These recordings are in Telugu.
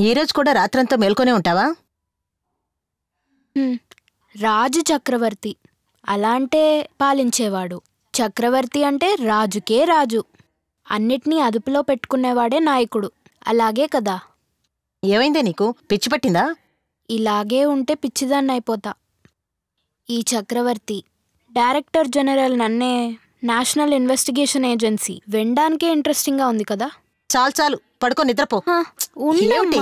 ఈరోజు కూడా రాత్రంతా మేల్కొనే ఉంటావా? రాజు చక్రవర్తి అలా అంటే పాలించేవాడు. చక్రవర్తి అంటే రాజుకే రాజు. అన్నిటినీ అదుపులో పెట్టుకునేవాడే నాయకుడు. అలాగే కదా? ఏమైందే నీకు? పిచ్చి పట్టిందా? ఇలాగే ఉంటే పిచ్చిదాన్ని అయిపోతా. ఈ చక్రవర్తి డైరెక్టర్ జనరల్ నన్నే నేషనల్ ఇన్వెస్టిగేషన్ ఏజెన్సీ వినడానికే ఇంట్రెస్టింగ్గా ఉంది కదా. చాలు చాలు, పడుకో, నిద్రపో. ఉండేమిటి?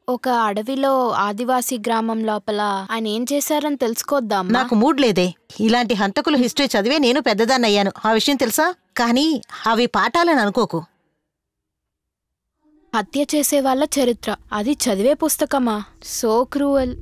ఒక అడవిలో ఆదివాసీ గ్రామం లోపల ఆయన ఏం చేశారని తెలుసుకోద్దాం. నాకు మూడ్ లేదే. ఇలాంటి హంతకులు హిస్టరీ చదివే నేను పెద్దదాన్నయ్యాను, ఆ విషయం తెలుసా? కానీ అవి పాఠాలని అనుకోకు. హత్య చేసే వాళ్ళ చరిత్ర, అది చదివే పుస్తకమా? So cruel.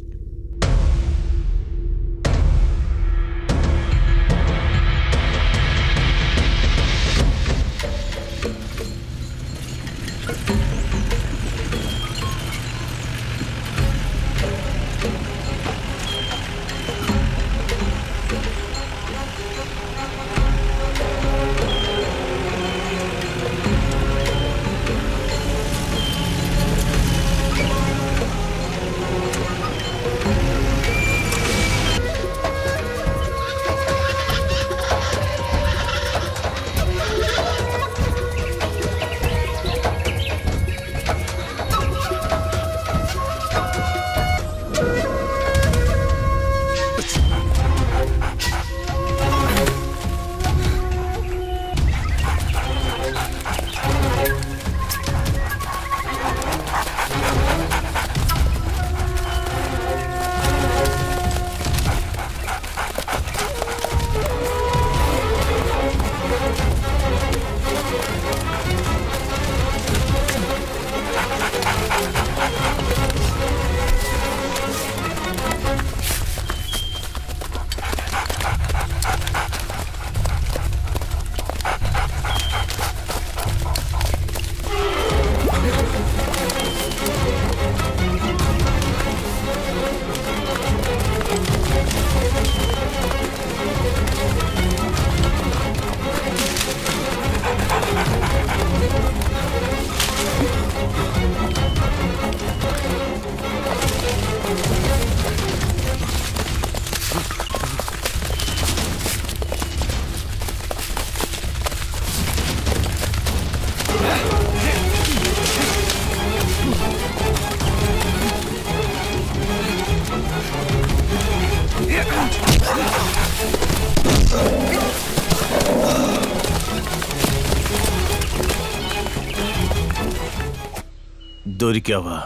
దొరికావా?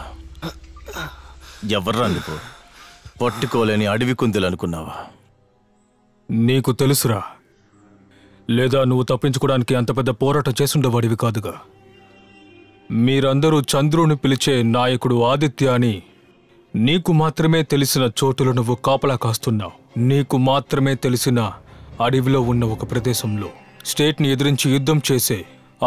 ఎవర్రా నువ్వు? పట్టుకోలేని అడవి కుందేలనుకున్నావా? నీకు తెలుసురా, లేదా నువ్వు తప్పించుకోవడానికి అంత పెద్ద పోరాటం చేసుండేవాడివి కాదుగా. మీరందరూ చంద్రుని పిలిచే నాయకుడు ఆదిత్య అని నీకు మాత్రమే తెలిసిన చోటులో నువ్వు కాపలా కాస్తున్నావు. నీకు మాత్రమే తెలిసిన అడవిలో ఉన్న ఒక ప్రదేశంలో స్టేట్ని ఎదిరించి యుద్ధం చేసే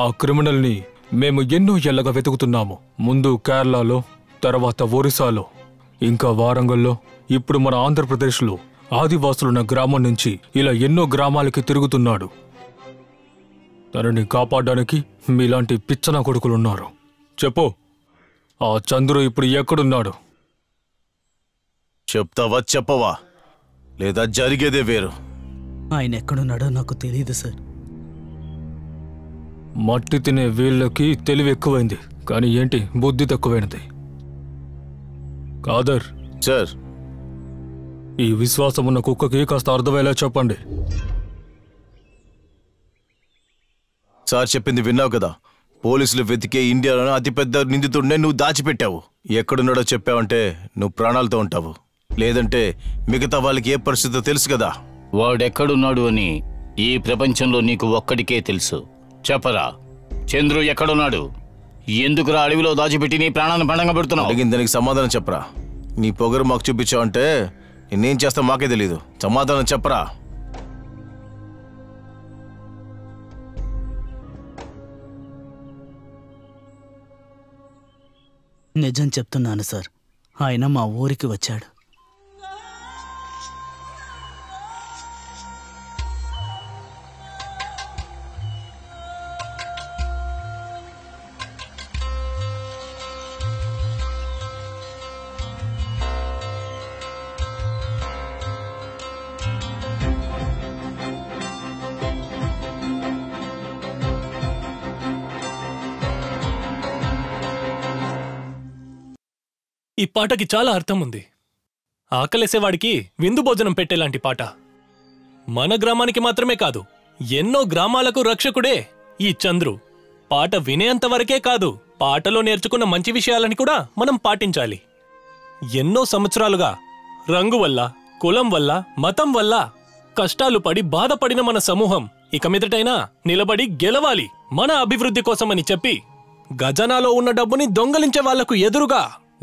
ఆ క్రిమినల్ని మేము ఎన్నో ఏళ్లగా వెతుకుతున్నాము. ముందు కేరళలో, తర్వాత ఒరిస్సాలో, ఇంకా వారంగల్లో, ఇప్పుడు మన ఆంధ్రప్రదేశ్లో ఆదివాసులున్న గ్రామం నుంచి ఇలా ఎన్నో గ్రామాలకి తిరుగుతున్నాడు. తనని కాపాడడానికి మీలాంటి పిచ్చన కొడుకులున్నారు. చెప్పు, ఆ చంద్రు ఇప్పుడు ఎక్కడున్నాడు? చెప్తావా చెప్పవా, లేదా జరిగేదే వేరు. ఆయన ఎక్కడున్నాడో నాకు తెలియదు సార్. మట్టి తినే వీళ్ళకి తెలివి ఎక్కువైంది, కానీ ఏంటి బుద్ధి తక్కువైనది. కాదర్ సార్, ఈ విశ్వాసం ఉన్న కుక్కకి కాస్త అర్థమయ్యేలా చెప్పండి. సార్ చెప్పింది విన్నావు కదా. పోలీసులు వెతికే ఇండియాలోనే అతిపెద్ద నిందితుడినే నువ్వు దాచిపెట్టావు. ఎక్కడున్నాడో చెప్పావంటే నువ్వు ప్రాణాలతో ఉంటావు, లేదంటే మిగతా వాళ్ళకి ఏ పరిస్థితో తెలుసు కదా. వాడెక్కడున్నాడు అని ఈ ప్రపంచంలో నీకు ఒక్కడికే తెలుసు. చెప్పరా, చంద్రు ఎక్కడున్నాడు? ఎందుకురా అడవిలో దాచిపెట్టి నీ ప్రాణాన్ని పండంగా పెడుతున్నావు? అడిగిన దానికి సమాధానం చెప్పరా. నీ పొగరు మాకు చూపించావంటే నేనేం చేస్తా మాకే తెలీదు. సమాధానం చెప్పరా. నిజం చెప్తున్నాను సార్, ఆయన మా ఊరికి వచ్చాడు. ఈ పాటకి చాలా అర్థం ఉంది. ఆకలేసేవాడికి విందు భోజనం పెట్టేలాంటి పాట. మన గ్రామానికి మాత్రమే కాదు, ఎన్నో గ్రామాలకు రక్షకుడే ఈ చంద్రు. పాట వినేంతవరకే కాదు, పాటలో నేర్చుకున్న మంచి విషయాలని కూడా మనం పాటించాలి. ఎన్నో సంవత్సరాలుగా రంగు వల్ల, కులం వల్ల, మతం వల్ల కష్టాలు పడి బాధపడిన మన సమూహం ఇక మీదటైనా నిలబడి గెలవాలి మన అభివృద్ధి కోసమని చెప్పి గజనాలో ఉన్న డబ్బుని దొంగలించే వాళ్లకు ఎదురుగా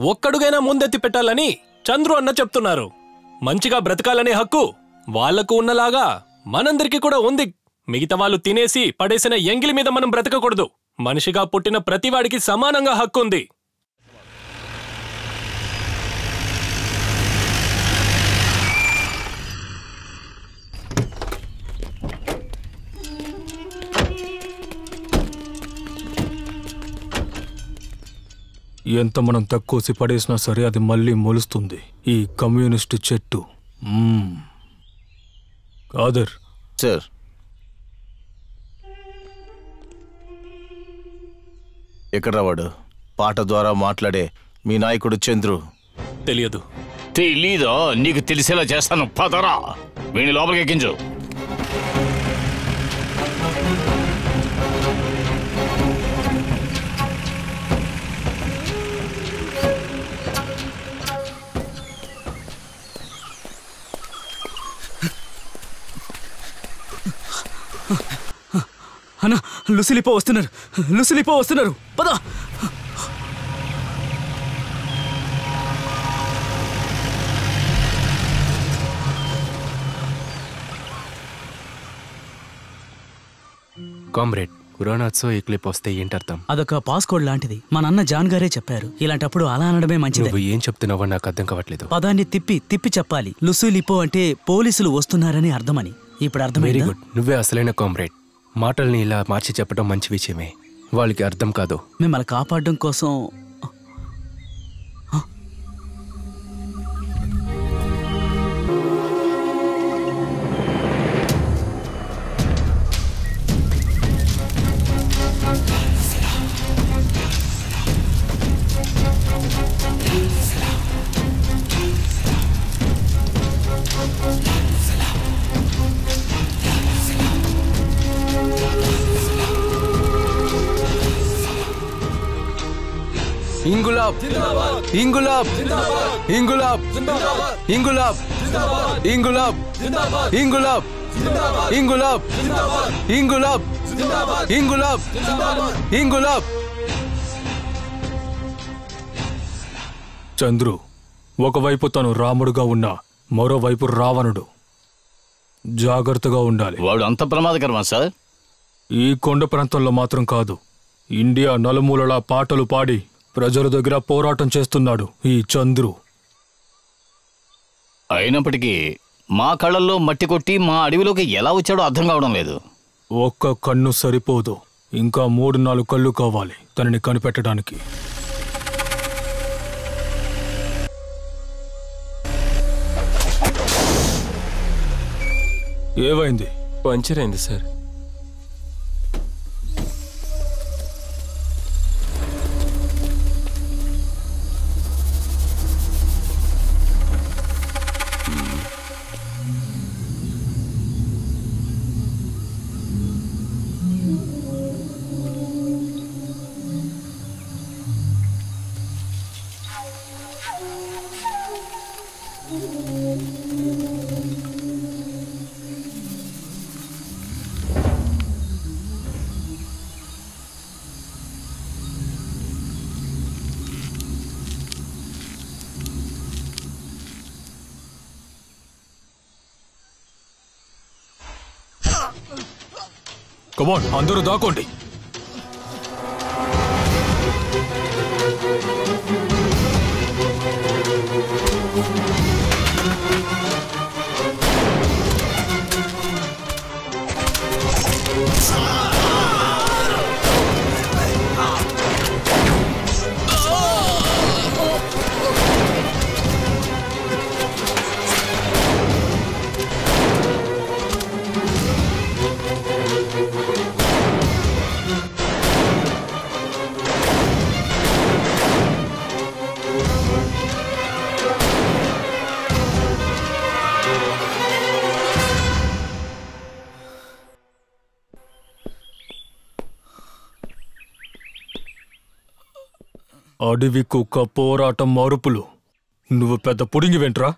ఒక్కడుగైనా ముందెత్తి పెట్టాలని చంద్రు అన్న చెప్తున్నారు. మంచిగా బ్రతకాలనే హక్కు వాళ్లకు ఉన్నలాగా మనందరికీ కూడా ఉంది. మిగతా వాళ్ళు తినేసి పడేసిన ఎంగిలి మీద మనం బ్రతకకూడదు. మనిషిగా పుట్టిన ప్రతివాడికి సమానంగా హక్కు ఉంది. ఎంత మనం తక్కువసి పడేసినా సరే అది మళ్ళీ మొలుస్తుంది. ఈ కమ్యూనిస్టు చెట్టు. కాదర్ సార్, ఎక్కడ వాడు? పాట ద్వారా మాట్లాడే మీ నాయకుడు చంద్రు. తెలియదు. తెలీదా? నీకు తెలిసేలా చేస్తాను, పదరా. వీణి లోపలికి ఎక్కించు. అన్నా, లుసిలిపో వస్తున్నారు, లుసిలిపో వస్తున్నారు, పద. కామ్రేడ్, కురానాథ్సో ఈ క్లిప్ వస్తే ఏంటర్థం? అదొక పాస్కోడ్ లాంటిది. మా నాన్న జాన్ గారే చెప్పారు. ఇలాంటప్పుడు అలా అనడమే మంచిది. నువ్వు ఏం చెప్తున్నావో నాకు అర్థం కావట్లేదు. పదాన్ని తిప్పి చెప్పాలి. లుసిలిపో అంటే పోలీసులు వస్తున్నారని అర్థమని. ఇప్పుడు అర్థమైందా? Very good. నువ్వే అసలైన కామ్రేడ్. మాటల్ని ఇలా మార్చి చెప్పడం మంచి విషయమే. వాళ్ళకి అర్థం కాదు. మిమ్మల్ని కాపాడడం కోసం ఇంగులాబ్, ఇంగులాబ్, ఇంగులాబ్, ఇంగులాబ్, ఇంగులాబ్, ఇంగులాబ్, ఇంగులాబ్, ఇంగులాబ్, ఇంగులాబ్, ఇంగులాబ్. చంద్రు ఒకవైపు తను రాముడుగా ఉన్నా మరోవైపు రావణుడు. జాగ్రత్తగా ఉండాలి. వాడు అంత ప్రమాదకరమా సార్? ఈ కొండ ప్రాంతంలో మాత్రం కాదు, ఇండియా నలుమూలలా పాటలు పాడి ప్రజల దగ్గర పోరాటం చేస్తున్నాడు ఈ చంద్రు. అయినప్పటికీ మా కళ్ళల్లో మట్టి కొట్టి మా అడవిలోకి ఎలా వచ్చాడో అర్థం కావడం లేదు. ఒక్క కన్ను సరిపోదు, ఇంకా 3-4 కళ్ళు కావాలి తనని కనిపెట్టడానికి. ఏమైంది? పంచర్ అయింది సార్. కమాన్, అందరూ దాకోండి. అడవి కుక్క పోరాటం అరుపులు. నువ్వు పెద్ద పుడింగి వెంట్రా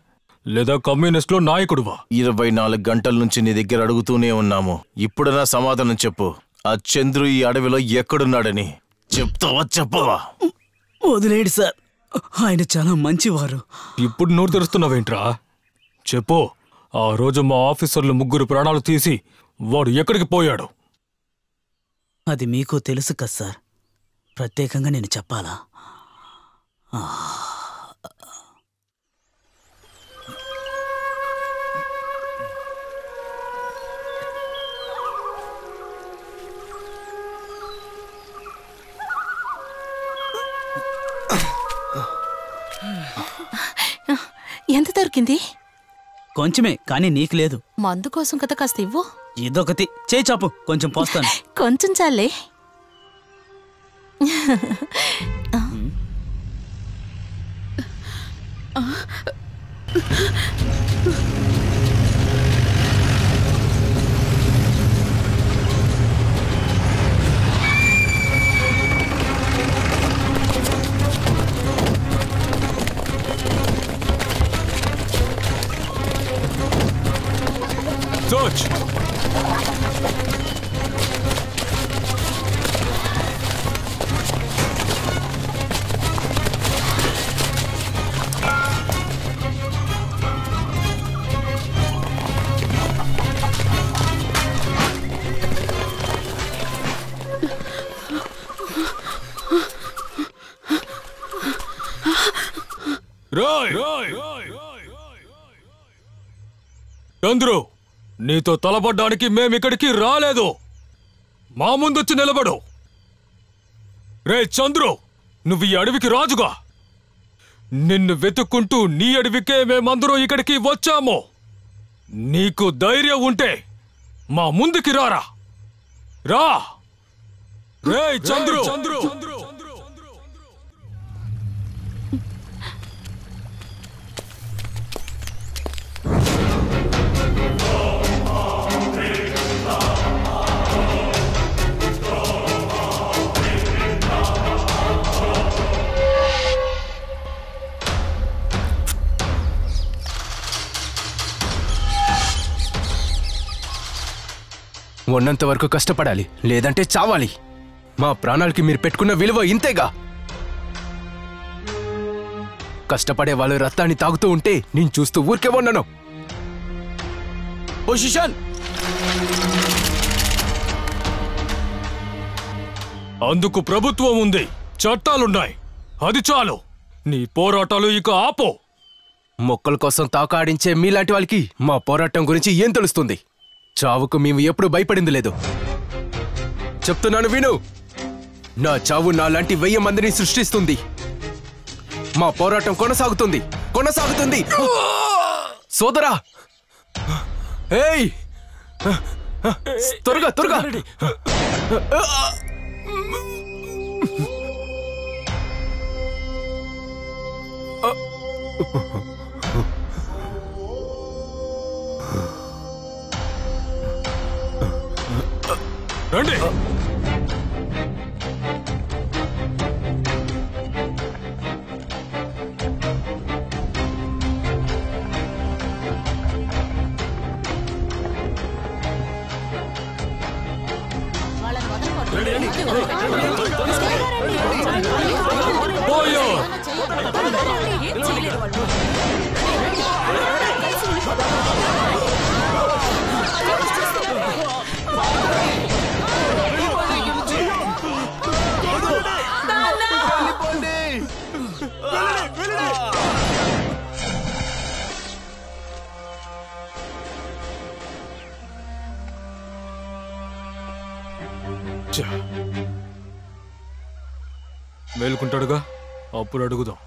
లేదా కమ్యూనిస్ట్లో నాయకుడువా? 24 గంటల నుంచి నీ దగ్గర అడుగుతూనే ఉన్నాము. ఇప్పుడన్నా సమాధానం చెప్పు. ఆ చంద్రు ఈ అడవిలో ఎక్కడున్నాడని చెప్తావా చెప్పవా? వదిలేడు సార్, ఆయన చాలా మంచివారు. ఇప్పుడు నోరు తెరుస్తున్నావేంట్రా? చెప్పు. ఆ రోజు మా ఆఫీసర్లు 3 ప్రాణాలు తీసి వాడు ఎక్కడికి పోయాడు? అది మీకు తెలుసు కదా సార్, ప్రత్యేకంగా నేను చెప్పాలా? ఎంత దొరికింది? కొంచెమే, కానీ నీకు లేదు. మందు కోసం కదా, కాస్త ఇవ్వు. ఇదొకటి చేయి చాపు, కొంచెం పోస్తాను. కొంచెం చాలే. Search! చంద్రు, నీతో తలపడ్డానికి మేమిక్కడికి రాలేదు. మా ముందొచ్చి నిలబడు. రే చంద్రు, నువ్వు ఈ అడవికి రాజుగా. నిన్ను వెతుక్కుంటూ నీ అడవికే మేమందరం ఇక్కడికి వచ్చాము. నీకు ధైర్యం ఉంటే మా ముందుకి రారా. రా రే చంద్రు. ఉన్నంత వరకు కష్టపడాలి, లేదంటే చావాలి. మా ప్రాణాలకి మీరు పెట్టుకున్న విలువ ఇంతేగా. కష్టపడే వాళ్ళు రక్తాన్ని తాగుతూ ఉంటే నేను చూస్తూ ఊరికే ఉన్నాను. పొజిషన్. అందుకు ప్రభుత్వం ఉంది, చట్టాలున్నాయి. అది చాలు. నీ పోరాటాలు ఇక ఆపో. మొక్కల కోసం తాకాడించే మీలాంటి వాళ్ళకి మా పోరాటం గురించి ఏం తెలుస్తుంది? చావుకు మేము ఎప్పుడు భయపడింది లేదు. చెప్తున్నాను విను. నా చావు నాలాంటి 1000 మందిని సృష్టిస్తుంది. మా పోరాటం కొనసాగుతుంది. సోదరా, ఏయ్ త్వరగా రండి. పోయో. మేలుకుంటాడుగా, అప్పుడు అడుగుదాం.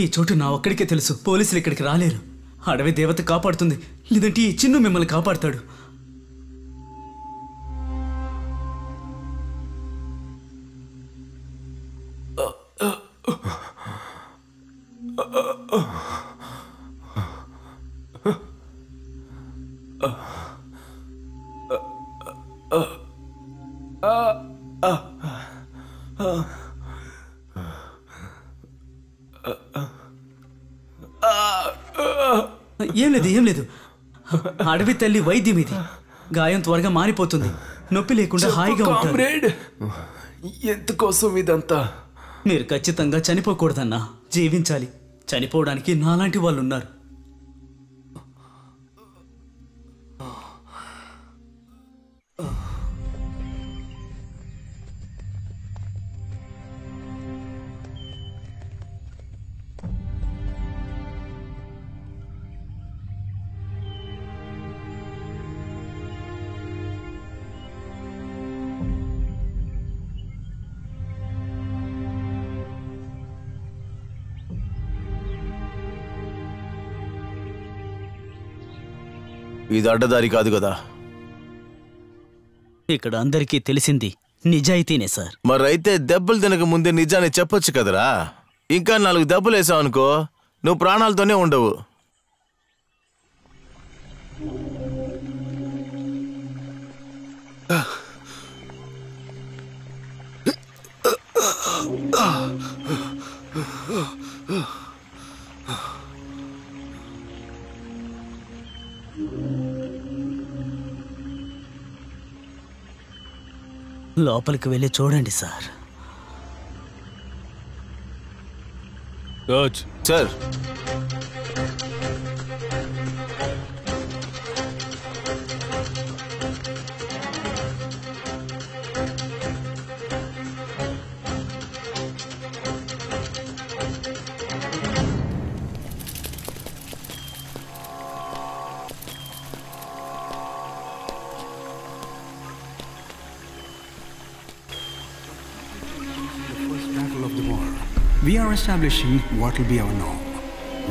ఈ చోటు నా ఒక్కడికే తెలుసు. పోలీసులు ఇక్కడికి రాలేరు. అడవి దేవత కాపాడుతుంది, లేదంటే ఈ చిన్ను మిమ్మల్ని కాపాడుతాడు. ఏం లేదు. అడవి తల్లి వైద్యం ఇది. గాయం త్వరగా మారిపోతుంది. నొప్పి లేకుండా హాయిగా ఉంటారు. ఎందుకోసం ఇదంతా? మీరు ఖచ్చితంగా చనిపోకూడదన్నా, జీవించాలి. చనిపోవడానికి నాలాంటి వాళ్ళు ఉన్నారు. ఇది అడ్డదారి కాదు కదా. ఇక్కడ అందరికీ తెలిసింది నిజాయితీనే సార్. మరైతే దెబ్బలు తినక ముందే నిజాన్ని చెప్పొచ్చు కదరా. ఇంకా 4 దెబ్బలు వేసావు అనుకో, నువ్వు ప్రాణాలతోనే ఉండవు. లోపలికి వెళ్ళి చూడండి sir. Sir, We are establishing what will be our norm,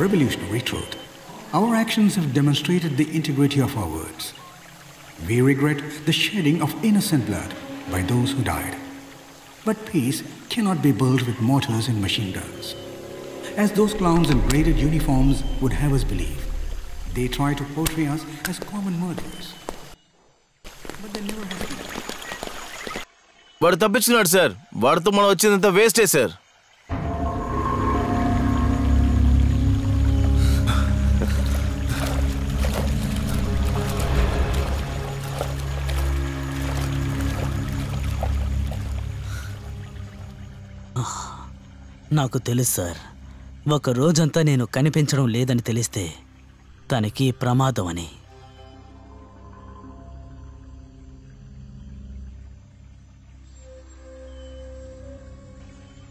revolutionary truth. Our actions have demonstrated the integrity of our words. We regret the shedding of innocent blood by those who died. But peace cannot be built with mortars and machine guns. As those clowns in braided uniforms would have us believe, they try to portray us as common murderers. But they never have been. వాడు తప్పించుకున్నాడు సార్. వాడితో మనం వచ్చిందంతా వేస్టే సార్. నాకు తెలుసు సార్. ఒక రోజంతా నేను కనిపించడం లేదని తెలిస్తే తనకి ప్రమాదం అని.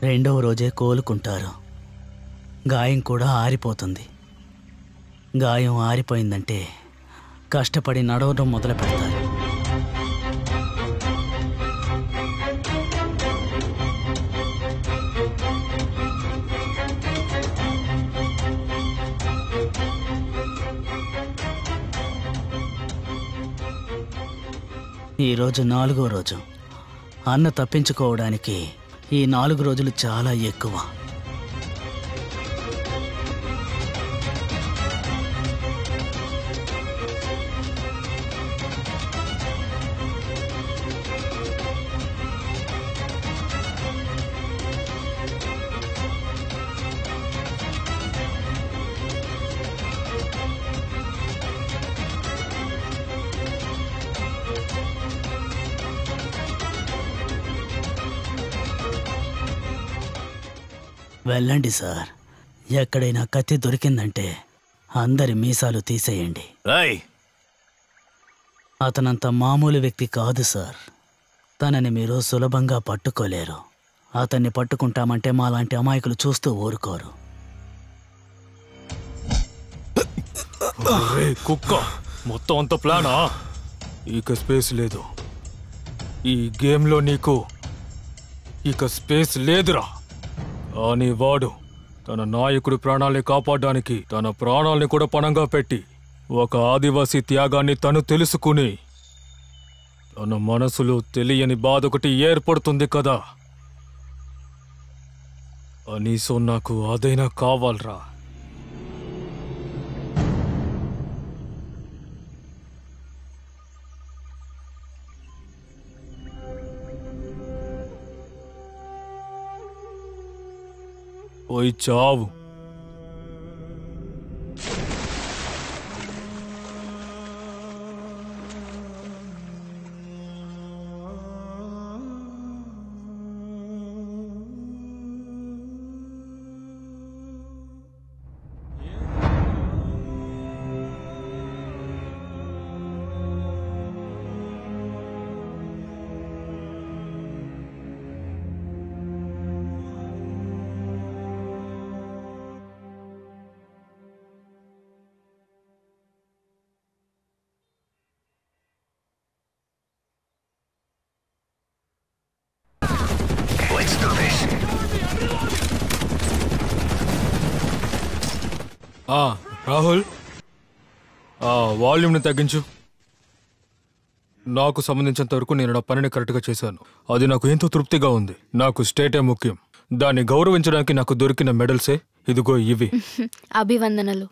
రెండవ రోజే కోలుకుంటారు. గాయం కూడా ఆరిపోతుంది. గాయం ఆరిపోయిందంటే కష్టపడి నడవడం మొదలు పెడతారు. ఈరోజు 4వ రోజు. అన్న తప్పించుకోవడానికి ఈ 4 రోజులు చాలా ఎక్కువ. వెళ్ళండి సార్. ఎక్కడైనా కత్తి దొరికిందంటే అందరి మీసాలు తీసేయండి. అతనంత మామూలు వ్యక్తి కాదు సార్. తనని మీరు సులభంగా పట్టుకోలేరు. అతన్ని పట్టుకుంటామంటే మాలాంటి అమాయకులు చూస్తూ ఊరుకోరు. కుక్క మొత్తం అంత ప్లానా? ఇక స్పేస్ లేదు. ఈ గేమ్లో నీకు ఇక స్పేస్ లేదురా. అని వాడు తన నాయకుడి ప్రాణాల్ని కాపాడడానికి తన ప్రాణాల్ని కూడా పణంగా పెట్టి ఒక ఆదివాసీ త్యాగాన్ని తను తెలుసుకుని తన మనసులో తెలియని బాధ ఒకటి ఏర్పడుతుంది కదా. కనీసం నాకు అదైనా కావాలరా. పోయి చావు. రాహుల్, వాల్యూమ్ని తగ్గించు. నాకు సంబంధించినంత వరకు నేను నా పనిని కరెక్ట్గా చేశాను. అది నాకు ఎంతో తృప్తిగా ఉంది. నాకు స్టేటే ముఖ్యం. దాన్ని గౌరవించడానికి నాకు దొరికిన మెడల్సే ఇదిగో ఇవి. అభివందనలు.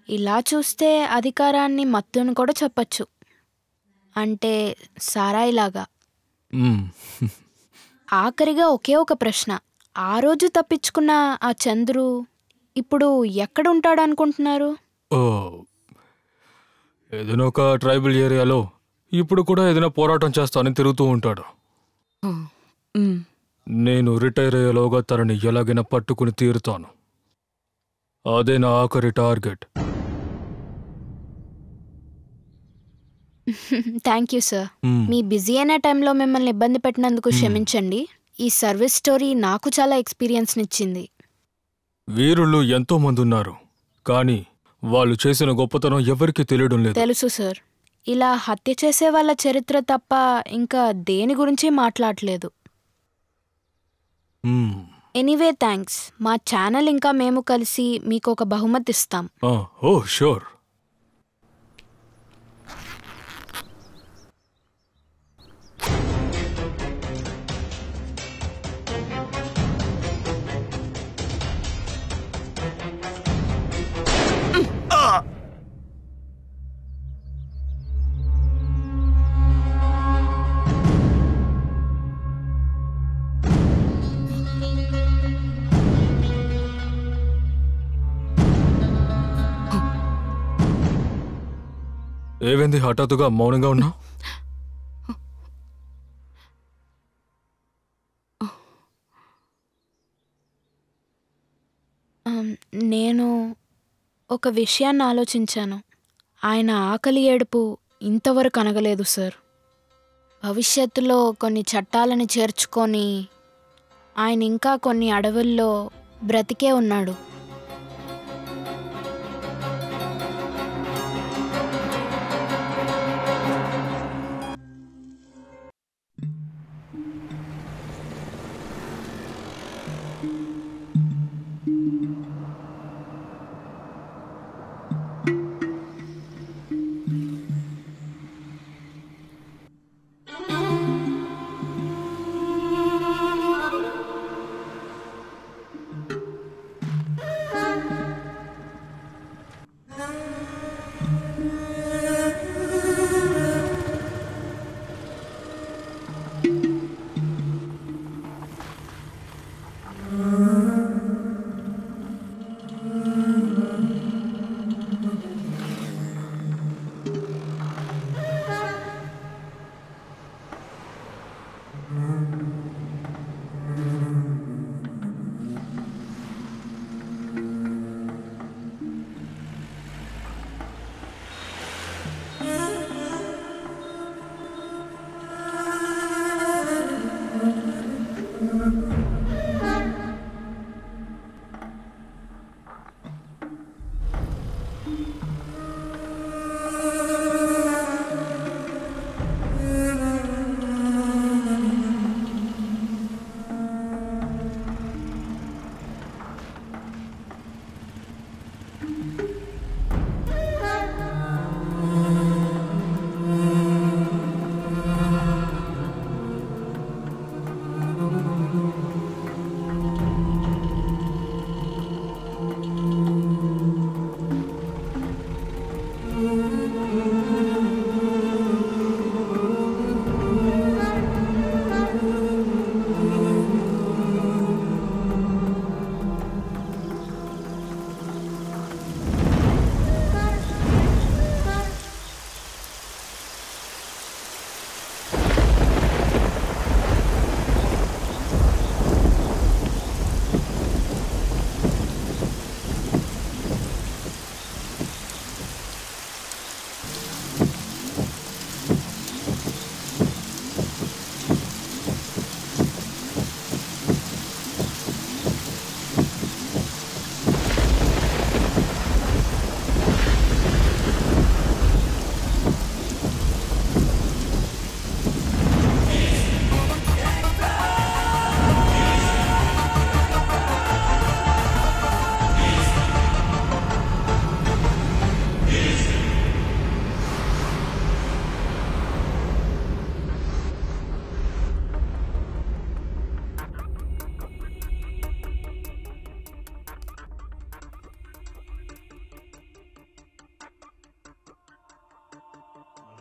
ఇలా చూస్తే అధికారాన్ని మత్తుని కూడా చెప్పచ్చు. అంటే సారాయిలాగా. ఆఖరిగా ఒకే ఒక ప్రశ్న. ఆ రోజు తప్పించుకున్న ఆ చంద్రు ఇప్పుడు ఎక్కడుంటాడు అనుకుంటున్నారు? ఏదైనా ఒక ట్రైబల్ ఏరియాలో ఇప్పుడు కూడా ఏదైనా పోరాటం చేస్తానని తిరుగుతూ ఉంటాడు. నేను రిటైర్ అయ్యేలోగా తనని ఎలాగైనా పట్టుకుని తీరుతాను. అదే నా ఆఖరి target. Thank you sir. Me busy అయిన టైంలో మిమ్మల్ని ఇబ్బంది పెట్టినందుకు క్షమించండి. ఈ సర్వీస్ స్టోరీ నాకు చాలా ఎక్స్పీరియన్స్నిచ్చింది. వీరులు ఎంతో మంది ఉన్నారు, కానీ వాళ్ళు చేసిన గొప్పతనం ఎవరికీ తెలియడం లేదు. తెలుసు సార్. ఇలా హత్య చేసే వాళ్ళ చరిత్ర తప్ప ఇంకా దేని గురించి మాట్లాడలేదు. Anyway thanks. మా ఛానల్ ఇంకా మేము కలిసి మీకు ఒక బహుమతి ఇస్తాం. Oh sure. ఏమైంది హఠాత్తుగా మౌనంగా ఉన్నా? నేను ఒక విషయాన్ని ఆలోచించాను. ఆయన ఆకలి ఏడుపు ఇంతవరకు అనగలేదు సార్. భవిష్యత్తులో కొన్ని చట్టాలను చేర్చుకొని ఆయన ఇంకా కొన్ని అడవుల్లో బ్రతికే ఉన్నాడు.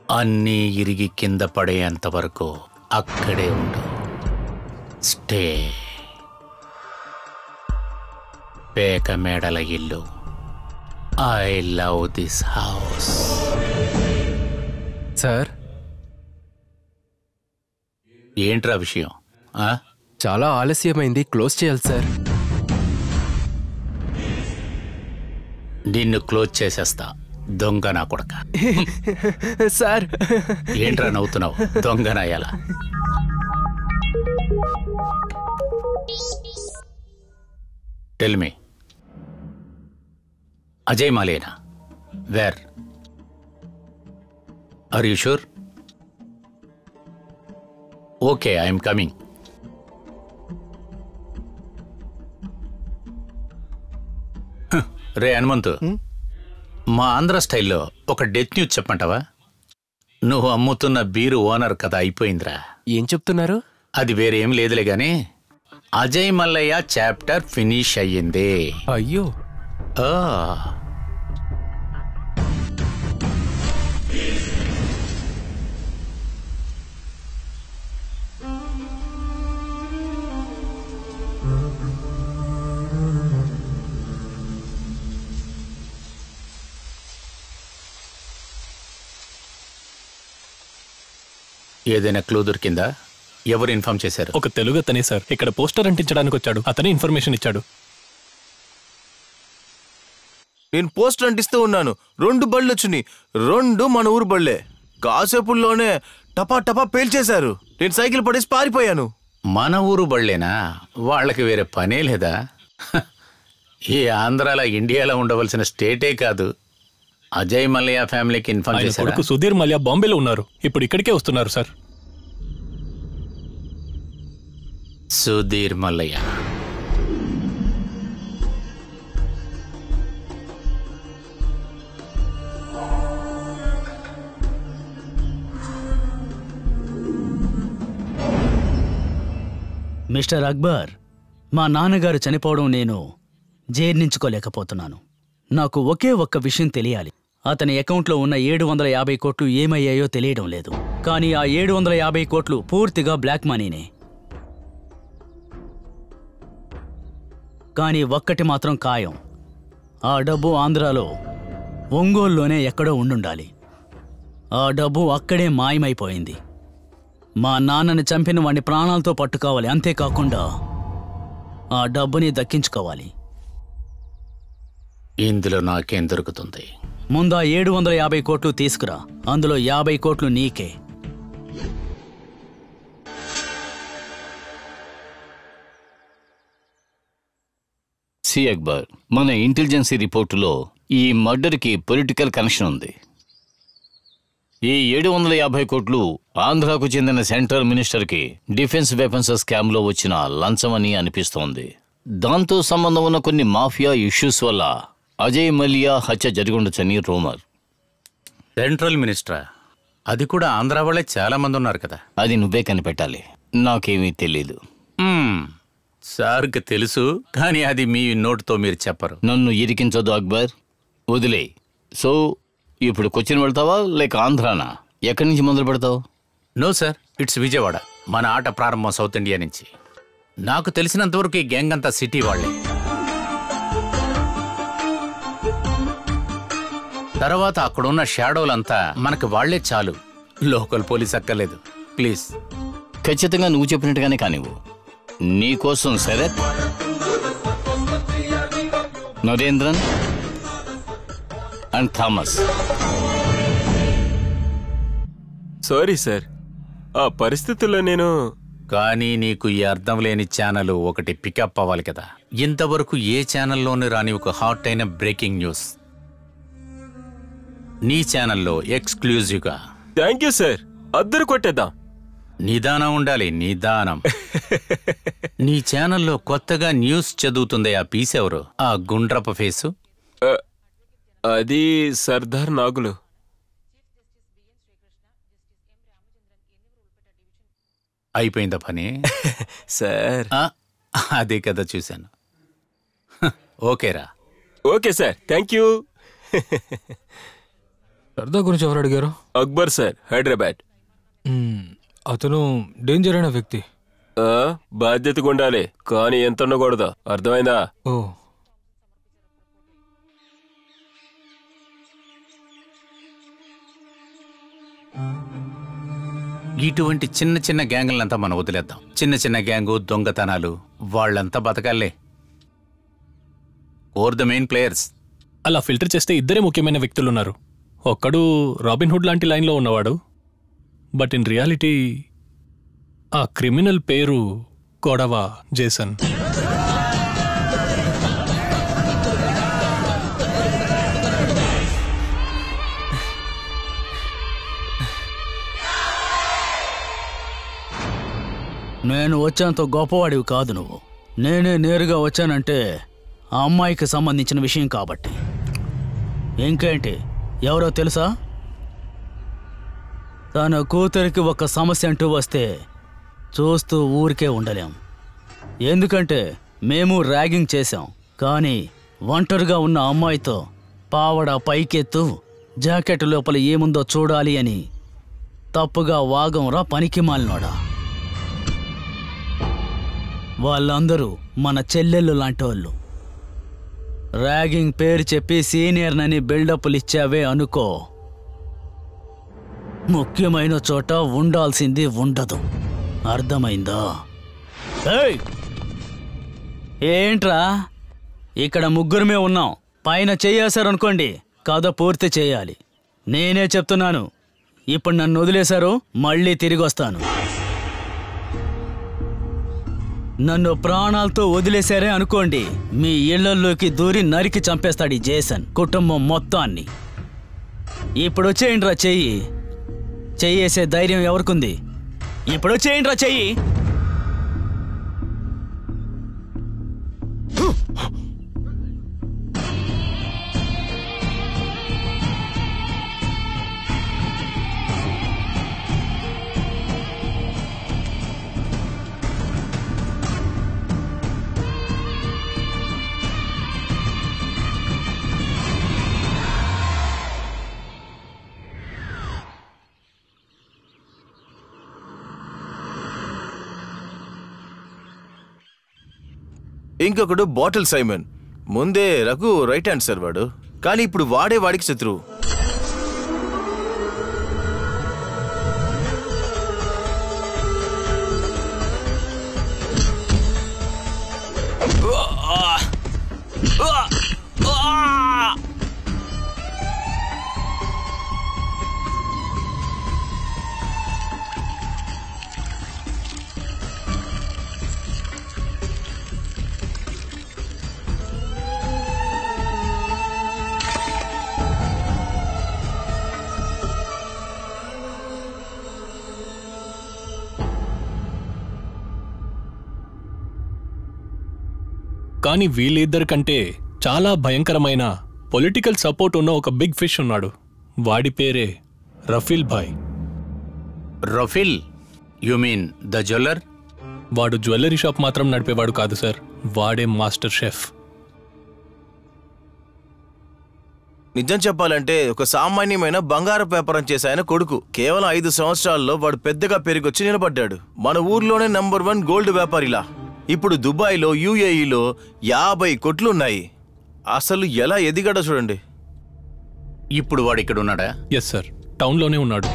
అన్నీ ఇరిగి కింద పడేంత వరకు అక్కడే ఉండు. స్టే. పేక మేడల ఇల్లు. I love this house. Sir, ఏంట్రా విషయం? చాలా ఆలస్యమైంది, క్లోజ్ చేయాలి సార్. నిన్ను క్లోజ్ చేసేస్తా, దొంగ నా కొడక. సార్, ఏంట్రా నవ్వుతున్నావు? దొంగనా ఎలా? Tell me. అజయ్ మాలేనా? Where? Are you sure? Okay, I'm coming. రే హనుమంతు, మా ఆంధ్ర స్టైల్లో ఒక డెత్ న్యూస్ చెప్పంటావా? నువ్వు అమ్ముతున్న బీరు ఓనర్ కథ అయిపోయిందిరా. ఏం చెప్తున్నారు? అది వేరేం లేదులే గాని అజయ్ మల్లయ్య చాప్టర్ ఫినిష్ అయ్యింది. అయ్యో. ఏదైనా క్లూ దొరికిందా? ఎవరు ఇన్ఫార్మ్ చేశారు? ఒక తెలుగు అతనే సార్. ఇక్కడ పోస్టర్ అంటించడానికి వచ్చాడు. అతనే ఇన్ఫర్మేషన్ ఇచ్చాడు. నేను పోస్టర్ అంటిస్తూ ఉన్నాను. 2 బళ్ళు వచ్చినాయి. 2 మన ఊరు బళ్ళే. కాసేపుల్లోనే టపా టపా పేల్చేశారు. నేను సైకిల్ పడేసి పారిపోయాను. మన ఊరు బళ్ళేనా? వాళ్ళకి వేరే పనే లేదా? ఈ ఆంధ్రాలో ఇండియాలో ఉండవలసిన స్టేటే కాదు. అజయ్ మల్లయ్య ఫ్యామిలీకి ఇన్ఫార్మ్ చేశారు. కొడుకు సుధీర్ మల్లయ్య బాంబేలో ఉన్నారు. ఇప్పుడు ఇక్కడికే వస్తున్నారు సార్. సుధీర్ మల్లయ్య మిస్టర్ అక్బర్, మా నాన్నగారు చనిపోవడం నేను జీర్ణించుకోలేకపోతున్నాను. నాకు ఒకే ఒక్క విషయం తెలియాలి. అతని అకౌంట్లో ఉన్న 750 కోట్లు ఏమయ్యాయో తెలియడం లేదు. కానీ ఆ 750 కోట్లు పూర్తిగా బ్లాక్ మనీనే. కానీ ఒక్కటి మాత్రం ఖాయం, ఆ డబ్బు ఆంధ్రాలో ఒంగోలులోనే ఎక్కడో ఉండుండాలి. ఆ డబ్బు అక్కడే మాయమైపోయింది. మా నాన్నని చంపిన వాడిని ప్రాణాలతో పట్టుకోవాలి. అంతేకాకుండా ఆ డబ్బుని దక్కించుకోవాలి. ఇందులో నాకేం దొరుకుతుంది? ముందా 750 కోట్లు తీసుకురా. అందులో 50 కోట్లు నీకే. సి అక్బర్, మన ఇంటెలిజెన్సీ రిపోర్టులో ఈ మర్డర్కి పొలిటికల్ కనెక్షన్ ఉంది. ఈ 750 కోట్లు ఆంధ్రాకు చెందిన సెంట్రల్ మినిస్టర్కి డిఫెన్స్ వెపన్స్ స్కామ్లో వచ్చిన లంచమని అనిపిస్తోంది. దాంతో సంబంధం ఉన్న కొన్ని మాఫియా ఇష్యూస్ వల్ల అజయ్ మల్లియా హత్య జరిగుండొచ్చని రూమర్. సెంట్రల్ మినిస్టరా? అది కూడా ఆంధ్ర వాళ్ళే చాలా మంది ఉన్నారు కదా. అది నువ్వే కనిపెట్టాలి. నాకేమీ తెలీదు. సార్కి తెలుసు, కానీ అది మీ నోటుతో మీరు చెప్పరు. నన్ను ఇరికించదు అక్బర్, వదిలే. సో ఇప్పుడు కొచ్చిన్ వెళ్తావా లేక ఆంధ్రానా? ఎక్కడి నుంచి మొదలు పెడతావు? No sir, it's Vijayawada. మన ఆట ప్రారంభం సౌత్ ఇండియా నుంచి. నాకు తెలిసినంతవరకు ఈ గ్యాంగ్ అంతా సిటీ వాళ్ళే. తర్వాత అక్కడున్న షాడోలంతా మనకు వాళ్లే చాలు. లోకల్ పోలీస్ అక్కర్లేదు. ప్లీజ్. ఖచ్చితంగా నువ్వు చెప్పినట్టుగానే కానివ్వు. నీకోసం Sarath, Narendran and Thomas. Sorry sir, ఆ పరిస్థితుల్లో నేను. కానీ నీకు ఈ అర్థం లేని ఛానల్ ఒకటి పికప్ అవ్వాలి కదా. ఇంతవరకు ఏ ఛానల్లోనూ రాని ఒక హాట్ అయిన బ్రేకింగ్ న్యూస్ నీ ఛానల్లో ఎక్స్క్లూజివ్గా. థ్యాంక్ యూ సార్, అద్దరు కొట్టేద్దాం. నిదానం ఉండాలి, నిదానం. నీ ఛానల్లో కొత్తగా న్యూస్ చదువుతుంది ఆ పీస్ ఎవరు? ఆ గుండ్రప ఫేసు? అది సర్దార్ నాగులు. అయిపోయిందా పని? సార్ అదే కదా చూశాను. ఓకేరా. Okay sir, thank you. Sardar గురించి ఎవరు అడిగారు? అక్బర్ సార్, హైదరాబాద్. అతను డేంజర్ అయిన వ్యక్తి. బాధ్యతగా ఉండాలి, కానీ ఎంత ఉండకూడదు, అర్థమైందా? ఓ, ఇటువంటి చిన్న చిన్న గ్యాంగులంతా మనం వదిలేద్దాం. చిన్న చిన్న గ్యాంగు, దొంగతనాలు, వాళ్ళంతా బతకాలే. Or the main players. అలా ఫిల్టర్ చేస్తే ఇద్దరే ముఖ్యమైన వ్యక్తులున్నారు. ఒక్కడు రాబిన్హుడ్ లాంటి లైన్లో ఉన్నవాడు, బట్ ఇన్ రియాలిటీ ఆ క్రిమినల్ పేరు గొడవ జేసన్. నేను వచ్చేంత గొప్పవాడివి కాదు నువ్వు. నేనే నేరుగా వచ్చానంటే ఆ అమ్మాయికి సంబంధించిన విషయం కాబట్టి. ఇంకేంటి, ఎవరో తెలుసా? తన కూతురికి ఒక సమస్య అంటూ వస్తే చూస్తూ ఊరికే ఉండలేం. ఎందుకంటే మేము ర్యాగింగ్ చేశాం, కానీ ఒంటరిగా ఉన్న అమ్మాయితో పావడ పైకెత్తు, జాకెట్ లోపల ఏముందో చూడాలి అని తప్పుగా వాగంరా పనికి మాలినోడా. వాళ్ళందరూ మన చెల్లెళ్ళు లాంటోళ్ళు. ర్యాగింగ్ పేరు చెప్పి సీనియర్నని బిల్డప్లు ఇచ్చావే అనుకో, ముఖ్యమైన చోట ఉండాల్సింది ఉండదు. అర్థమైందా? ఏంట్రా, ఇక్కడ ముగ్గురమే ఉన్నాం. పైన చెయ్యేశారనుకోండి, కథ పూర్తి చేయాలి. నేనే చెప్తున్నాను, ఇప్పుడు నన్ను వదిలేశారు, మళ్ళీ తిరిగి వస్తాను. నన్ను ప్రాణాలతో వదిలేశారే అనుకోండి, మీ ఇళ్లలోకి దూరి నరికి చంపేస్తాడు ఈ జేసన్ కుటుంబం మొత్తాన్ని. ఇప్పుడు వచ్చేయండిరా చెయ్యి. చెయ్యేసే ధైర్యం ఎవరికుంది? ఇప్పుడు వచ్చేయండిరా చెయ్యి. ఇంకొకడు బాటిల్ సైమన్. ముందే రఘు రైట్ హ్యాండ్ సార్ వాడు, కానీ ఇప్పుడు వాడే వాడికి శత్రువు. కానీ వీళ్ళిద్దరికంటే చాలా భయంకరమైన పొలిటికల్ సపోర్ట్ ఉన్న ఒక బిగ్ ఫిష్ ఉన్నాడు. వాడి పేరే rifle Bhai. Rifle? You mean the jeweller? వాడు జ్యువెలరీ షాప్ మాత్రం నడిపేవాడు కాదు సార్, వాడే మాస్టర్ షెఫ్. నిజం చెప్పాలంటే ఒక సామాన్యమైన బంగారు వ్యాపారం చేసే ఆయన కొడుకు. కేవలం 5 సంవత్సరాల్లో వాడు పెద్దగా పెరిగొచ్చి నిలబడ్డాడు. మన ఊర్లోనే నంబర్ 1 గోల్డ్ వ్యాపారిలా. ఇప్పుడు దుబాయ్లో, యూఏఈలో 50 కొట్లున్నాయి. అసలు ఎలా ఎదిగాడో చూడండి. ఇప్పుడు వాడు ఇక్కడ ఉన్నాడా? ఎస్ సార్, టౌన్లోనే ఉన్నాడు.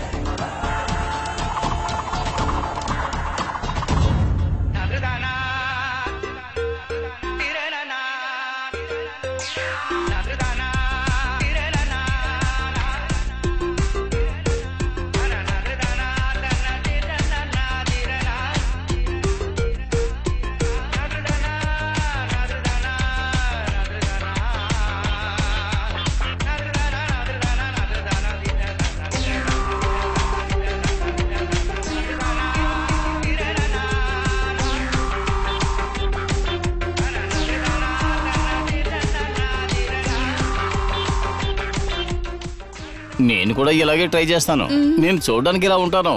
నేను కూడా ఇలాగే ట్రై చేస్తాను. నేను చూడడానికి ఇలా ఉంటాను.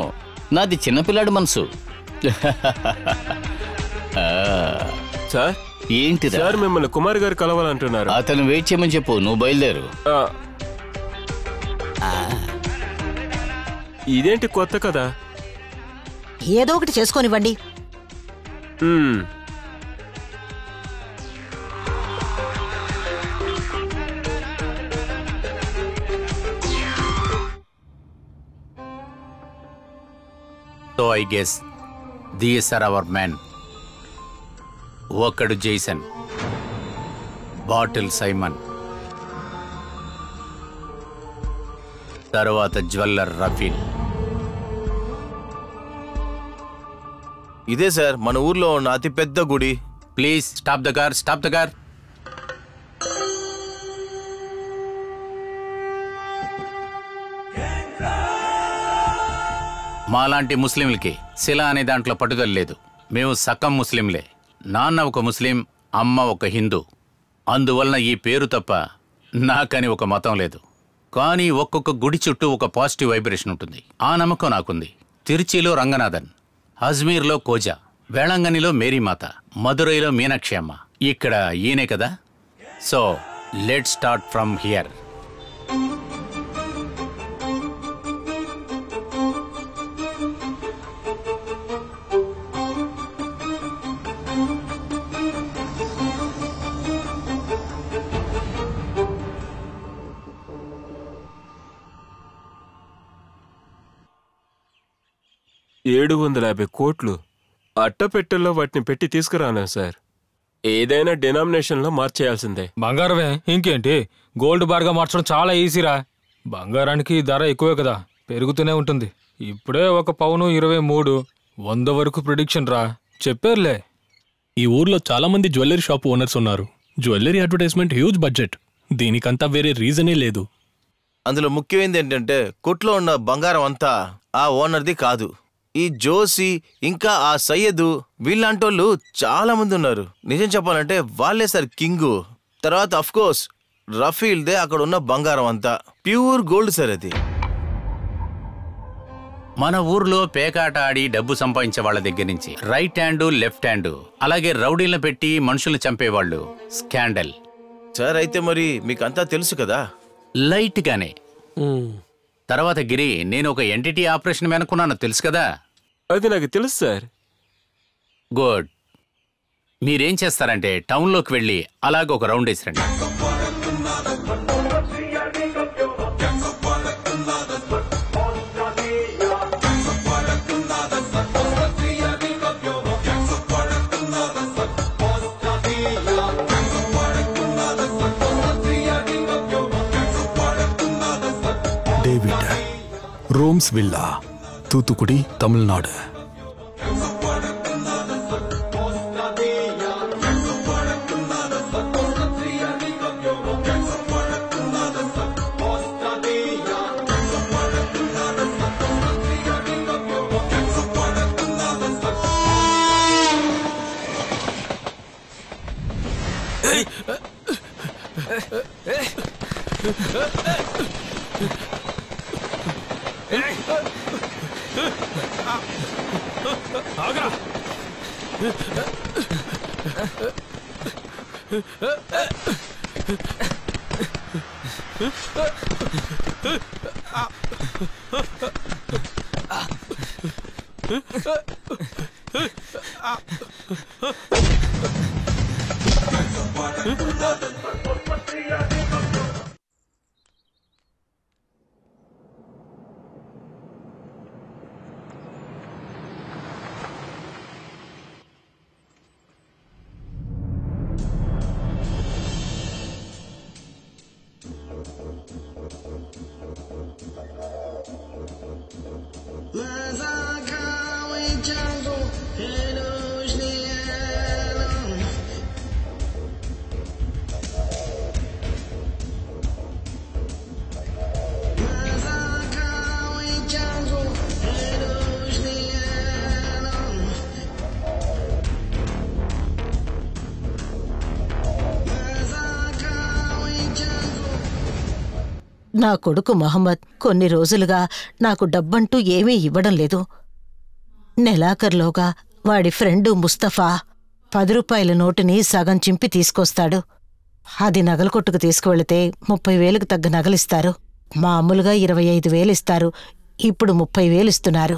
నాది చిన్నపిల్లాడి మనసు. సార్ ఏంటి సార్, మిమ్మల్ని కుమార్ గారు కలవాలంటున్నారు. అతను వెయిట్ చేయమని చెప్పు, నువ్వు బయలుదేరు. ఇదేంటి కొత్త కదా? ఏదో ఒకటి చేసుకోనివ్వండి. So I guess these are our men. ఒకడు జైసన్, బాటిల్ సైమన్, తర్వాత జ్వల్లర్ రఫీల్. ఇదే సార్ మన ఊర్లో ఉన్న అతి పెద్ద గుడి. Please stop the car, stop the car. మాలాంటి ముస్లింలకి శిలా అనే దాంట్లో పట్టుదల లేదు. మేము సకం ముస్లింలే. నాన్న ఒక ముస్లిం, అమ్మ ఒక హిందూ. అందువలన ఈ పేరు తప్ప నాకని ఒక మతం లేదు. కానీ ఒక్కొక్క గుడి చుట్టూ ఒక పాజిటివ్ వైబ్రేషన్ ఉంటుంది. ఆ నమ్మకం నాకుంది. తిరుచిలో రంగనాథన్, అజ్మీర్లో కోజా, వేళంగనిలో మేరీమాత, మదురైలో మీనాక్షి అమ్మ. ఇక్కడ ఈయనే కదా. So let start from here. $750 అట్టపెట్టెల్లో వాటిని పెట్టి తీసుకురాను సార్. ఏదైనా డినామినేషన్లో మార్చేయాల్సిందే. బంగారమే ఇంకేంటి, గోల్డ్ బార్గా మార్చడం చాలా ఈజీరా. బంగారానికి ధర ఎక్కువే కదా, పెరుగుతూనే ఉంటుంది. ఇప్పుడే ఒక పౌను 23, 100 వరకు ప్రిడిక్షన్ రా. చెప్పారులే. ఈ ఊర్లో చాలా మంది జ్యువెలరీ షాప్ ఓనర్స్ ఉన్నారు. Jewellery advertisement huge budget. దీనికంతా వేరే రీజనే లేదు. అందులో ముఖ్యమైనది ఏంటంటే కొట్లో ఉన్న బంగారం అంతా ఆ ఓనర్ది కాదు. ఈ జోసి ఇంకా ఆ సయ్యదు వీళ్ళంటోళ్ళు చాలా మంది ఉన్నారు. నిజం చెప్పాలంటే వాళ్ళే సార్ కింగు. తర్వాత అఫ్ కోర్స్ రఫీల్దే అక్కడ ఉన్న బంగారం అంతా ప్యూర్ గోల్డ్ సార్. అది మన ఊర్లో పేకాట ఆడి డబ్బు సంపాదించే వాళ్ళ దగ్గర నుంచి రైట్ హ్యాండ్, లెఫ్ట్ హ్యాండ్, అలాగే రౌడీలను పెట్టి మనుషుల్ని చంపేవాళ్ళు స్కాండల్ సార్. అయితే మరి మీకంతా తెలుసు కదా. లైట్ గానే. తర్వాత గిరి, నేను ఒక ఎంటిటీ ఆపరేషన్ వెనుకున్నాను తెలుసు కదా. అది నాకు తెలుసు సార్. గుడ్. మీరేం చేస్తారంటే టౌన్లోకి వెళ్ళి అలాగ ఒక రౌండ్ వేసిరండి. David, Romes villa, Thoothukudi, Tamil Nadu. నా కొడుకు మహమ్మద్ కొన్ని రోజులుగా నాకు డబ్బంటూ ఏమీ ఇవ్వడం లేదు. నెలాఖరులోగా వాడి ఫ్రెండు ముస్తఫా 10 రూపాయల నోటుని సగం చింపి తీసుకొస్తాడు. అది నగల కొట్టుకు తీసుకువెళితే 30,000కు తగ్గ నగలిస్తారు. మామూలుగా 25,000 ఇస్తారు, ఇప్పుడు 30,000 ఇస్తున్నారు.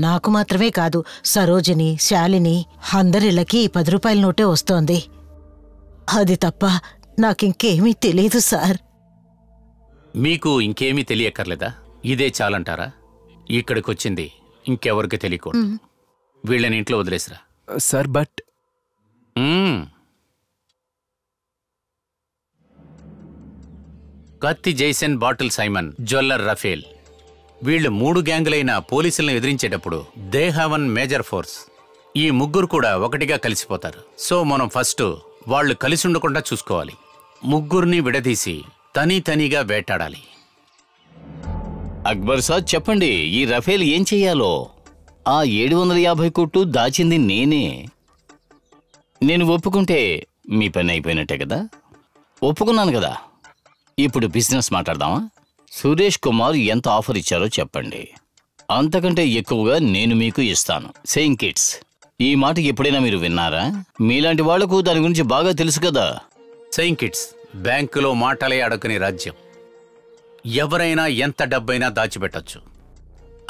నాకు మాత్రమే కాదు, సరోజిని, శాలిని అందరిళ్ళకి 10 రూపాయల నోటే వస్తోంది. అది తప్ప నాకింకేమీ తెలీదు సార్. మీకు ఇంకేమీ తెలియక్కర్లేదా? ఇదే చాలంటారా? ఇక్కడికొచ్చింది ఇంకెవరికి తెలియకూడదు. వీళ్ళని ఇంట్లో వదిలేసిరా. సార్ బట్ కత్తి Jason, bottle Simon, jeweller Raphael వీళ్ళు 3 గ్యాంగులైన పోలీసులను ఎదిరించేటప్పుడు they have one major force. ఈ ముగ్గురు కూడా ఒకటిగా కలిసిపోతారు. సో మనం ఫస్ట్ వాళ్ళు కలిసి ఉండకుండా చూసుకోవాలి. ముగ్గురిని విడదీసి తనీగా వేటాడాలి. అక్బర్ సార్ చెప్పండి, ఈ రఫేల్ ఏం చెయ్యాలో? ఆ 750 కోట్లు దాచింది నేనే. నేను ఒప్పుకుంటే మీ పని అయిపోయినట్టే కదా? ఒప్పుకున్నాను కదా. ఇప్పుడు బిజినెస్ మాట్లాడదామా? సురేష్ కుమార్ ఎంత ఆఫర్ ఇచ్చారో చెప్పండి. అంతకంటే ఎక్కువగా నేను మీకు ఇస్తాను. సేయింగ్ కిడ్స్, ఈ మాట ఎప్పుడైనా మీరు విన్నారా? మీలాంటి వాళ్లకు దాని గురించి బాగా తెలుసు కదా. సెయింగ్ కిడ్స్ బ్యాంకులో మాటలే అడగని రాజ్యం. ఎవరైనా ఎంత డబ్బైనా దాచిపెట్టచ్చు.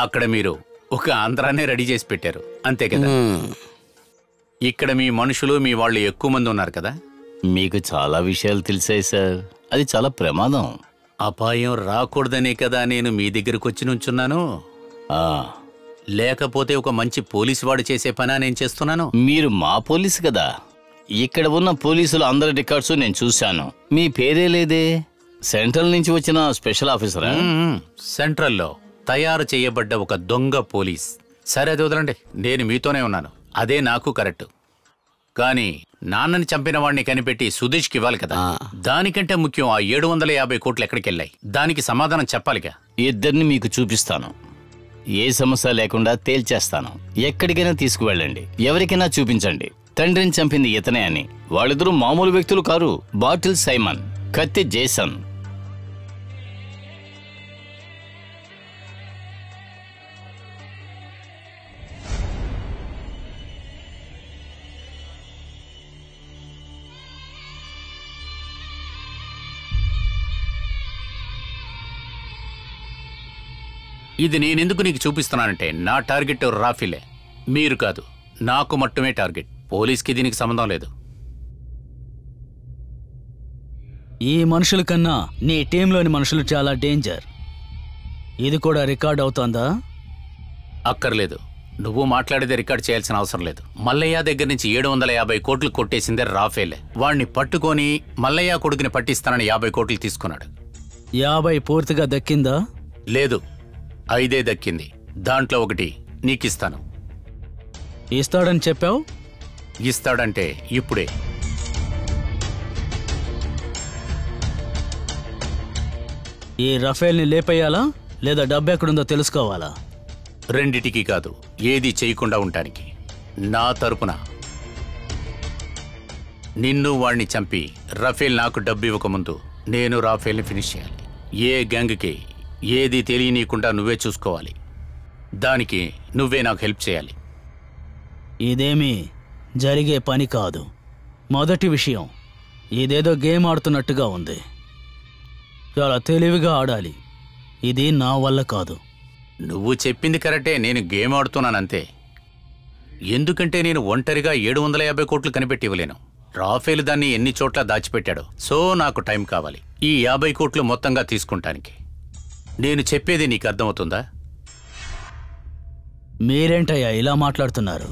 అక్కడ మీరు ఒక ఆంధ్రానే రెడీ చేసి పెట్టారు, అంతే కదా? ఇక్కడ మీ మనుషులు, మీ వాళ్ళు ఎక్కువ మంది ఉన్నారు కదా. మీకు చాలా విషయాలు తెలిసాయి సార్. అది చాలా ప్రమాదం. అపాయం రాకూడదనే కదా నేను మీ దగ్గరకు వచ్చి నుంచున్నాను. లేకపోతే ఒక మంచి పోలీసు వాడు చేసే పనా నేను చేస్తున్నాను? మీరు మా పోలీసు కదా. ఇక్కడ ఉన్న పోలీసులు అందరి రికార్డ్స్ నేను చూశాను. మీ పేరే లేదే. సెంట్రల్ నుంచి వచ్చిన స్పెషల్ ఆఫీసరా? సెంట్రల్లో తయారు చేయబడ్డ ఒక దొంగ పోలీస్. సరే, అది వదలండి, నేను మీతోనే ఉన్నాను. అదే నాకు కరెక్ట్. కానీ నాన్నని చంపిన వాడిని కనిపెట్టి సుదేష్కి ఇవ్వాలి కదా. దానికంటే ముఖ్యం ఆ 750 కోట్లు ఎక్కడికి వెళ్ళాయి, దానికి సమాధానం చెప్పాలిగా. ఇద్దరిని మీకు చూపిస్తాను. ఏ సమస్య లేకుండా తేల్చేస్తాను. ఎక్కడికైనా తీసుకువెళ్ళండి, ఎవరికైనా చూపించండి తండ్రిని చంపింది ఇతనే అని. వాళ్ళిద్దరూ మామూలు వ్యక్తులు కారు. బాటిల్ సైమన్, కత్తి జేసన్. ఇది నేనెందుకు నీకు చూపిస్తున్నానంటే నా టార్గెట్ రాఫీలే, మీరు కాదు. నాకు మట్టుమే టార్గెట్. పోలీస్కి దీనికి సంబంధం లేదు. ఈ మనుషుల కన్నా నీ టీంలోని మనుషులు చాలా డేంజర్. ఇది కూడా రికార్డ్ అవుతోందా? అక్కర్లేదు. నువ్వు మాట్లాడేది రికార్డ్ చేయాల్సిన అవసరం లేదు. మల్లయ్య దగ్గర నుంచి 750 కోట్లు కొట్టేసిందే రాఫేలే. వాణ్ణి పట్టుకొని మల్లయ్య కొడుకుని పట్టిస్తానని 50 కోట్లు తీసుకున్నాడు. 50 పూర్తిగా దక్కిందా? లేదు, 5 దక్కింది. దాంట్లో 1 నీకిస్తాను. ఇస్తాడని చెప్పావు. ఇస్తాడంటే ఇప్పుడే. ఈ రఫేల్ని లేపేయాలా లేదా డబ్బు ఎక్కడుందో తెలుసుకోవాలా? రెండిటికి కాదు, ఏది చేయకుండా ఉండటానికి. నా తరపున నిన్ను వాణ్ణి చంపి రఫేల్ నాకు డబ్బు ఇవ్వకముందు నేను రాఫేల్ని ఫినిష్ చేయాలి. ఏ గ్యాంగ్కి ఏది తెలియనీయకుండా నువ్వే చూసుకోవాలి. దానికి నువ్వే నాకు హెల్ప్ చేయాలి. ఇదేమీ జరిగే పని కాదు. మొదటి విషయం, ఇదేదో గేమ్ ఆడుతున్నట్టుగా ఉంది. చాలా తెలివిగా ఆడాలి. ఇది నా వల్ల కాదు. నువ్వు చెప్పింది కరెక్టే, నేను గేమ్ ఆడుతున్నానంతే. ఎందుకంటే నేను ఒంటరిగా 750 కోట్లు కనిపెట్టి ఇవ్వలేను. రాఫేల్ దాన్ని ఎన్ని చోట్ల దాచిపెట్టాడు. సో నాకు టైం కావాలి ఈ 50 కోట్లు మొత్తంగా తీసుకుంటానికి. నేను చెప్పేది నీకు అర్థమవుతుందా? మీరేంటయ్యా ఇలా మాట్లాడుతున్నారు?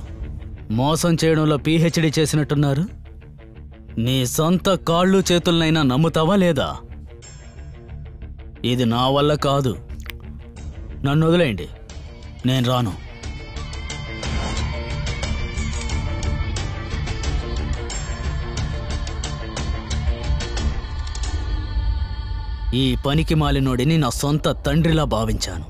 మోసం చేయడంలో PhD చేసినట్టున్నారు. నీ సొంత కాళ్ళు చేతులనైనా నమ్ముతావా లేదా? ఇది నా వల్ల కాదు. నన్ను వదిలేయండి, నేను రాను. ఈ పనికి మాలినోడిని నా సొంత తండ్రిలా భావించాను.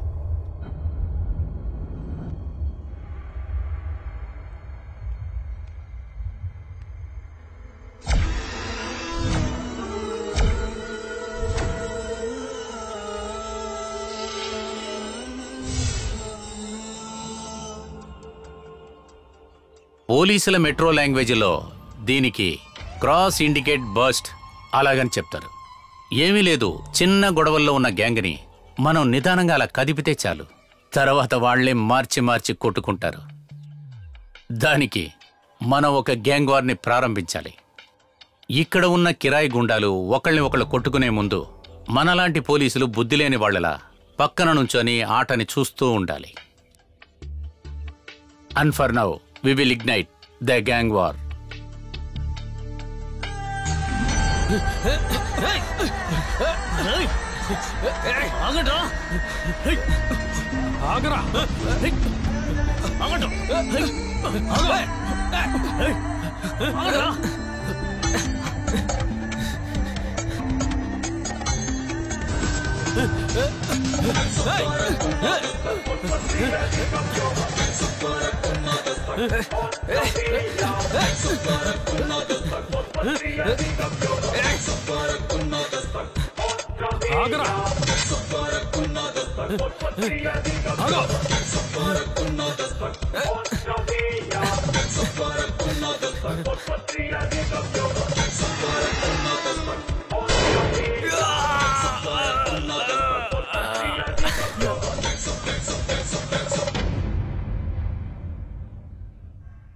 పోలీసుల మెట్రో లాంగ్వేజ్లో దీనికి క్రాస్ ఇండికేట్ బర్స్ట్ అలాగని చెప్తారు. ఏమీ లేదు, చిన్న గొడవల్లో ఉన్న గ్యాంగ్ని మనం నిదానంగా అలా కదిపితే చాలు, తర్వాత వాళ్లే మార్చి మార్చి కొట్టుకుంటారు. దానికి మనం ఒక గ్యాంగ్ వార్ని ప్రారంభించాలి. ఇక్కడ ఉన్న కిరాయి గుండాలు ఒకళ్ళని ఒకళ్ళు కొట్టుకునే ముందు మనలాంటి పోలీసులు బుద్ధి లేని వాళ్లలా పక్కన నుంచొని ఆటని చూస్తూ ఉండాలి. And for now we will ignite the gang war.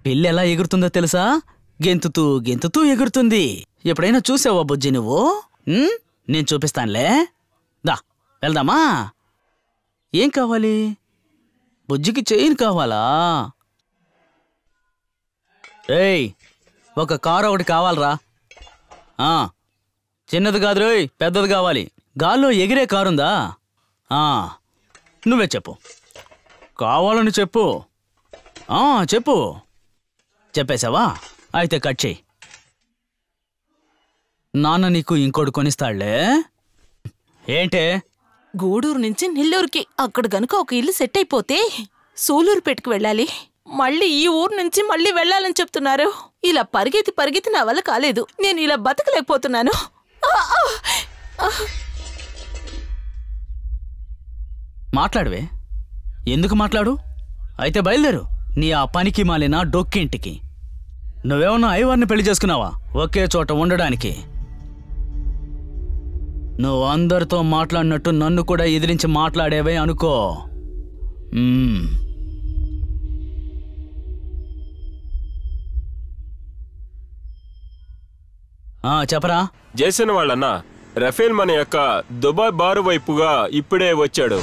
పిల్లి ఎలా ఎగురుతుందో తెలుసా? గెంతుతూ గెంతుతూ ఎగురుతుంది. ఎప్పుడైనా చూసావా బుజ్జి నువ్వు? నేను చూపిస్తానులే, దా వెళ్దామా? ఏం కావాలి? బుజ్జికి చైన్ కావాలా? ఏయ్, ఒక కారు ఒకటి కావాలరా. చిన్నది కాదు రోయ్, పెద్దది కావాలి. గాల్లో ఎగిరే కారుందా? నువ్వే చెప్పు. కావాలని చెప్పు. చెప్పు. చెప్పేశావా? అయితే కట్ చెయ్యి. నాన్న నీకు ఇంకోటి కొనిస్తాడులే. ఏంటే? గూడూరు నుంచి నెల్లూరుకి అక్కడ గనుక ఒక ఇల్లు సెట్ అయిపోతే సూలూరుపేటకు వెళ్ళాలి. మళ్ళీ ఈ ఊరు నుంచి మళ్ళీ వెళ్ళాలని చెప్తున్నారు. ఇలా పరిగెత్తి పరిగెత్తి నా వల్ల కాలేదు. నేను ఇలా బతకలేకపోతున్నాను. మాట్లాడవే. ఎందుకు మాట్లాడు? అయితే బయలుదేరు నీ ఆ పనికి మాలిన డొక్కింటికి. నువ్వేమన్నా ఐవార్ని పెళ్లి చేసుకున్నావా ఒకే చోట ఉండడానికి? నువ్వు అందరితో మాట్లాడినట్టు నన్ను కూడా ఎదిరించి మాట్లాడేవే అనుకో. చెప్పరా. చేసిన వాళ్ళన్నా రఫేల్ మన యొక్క దుబాయ్ బారు వైపుగా ఇప్పుడే వచ్చాడు.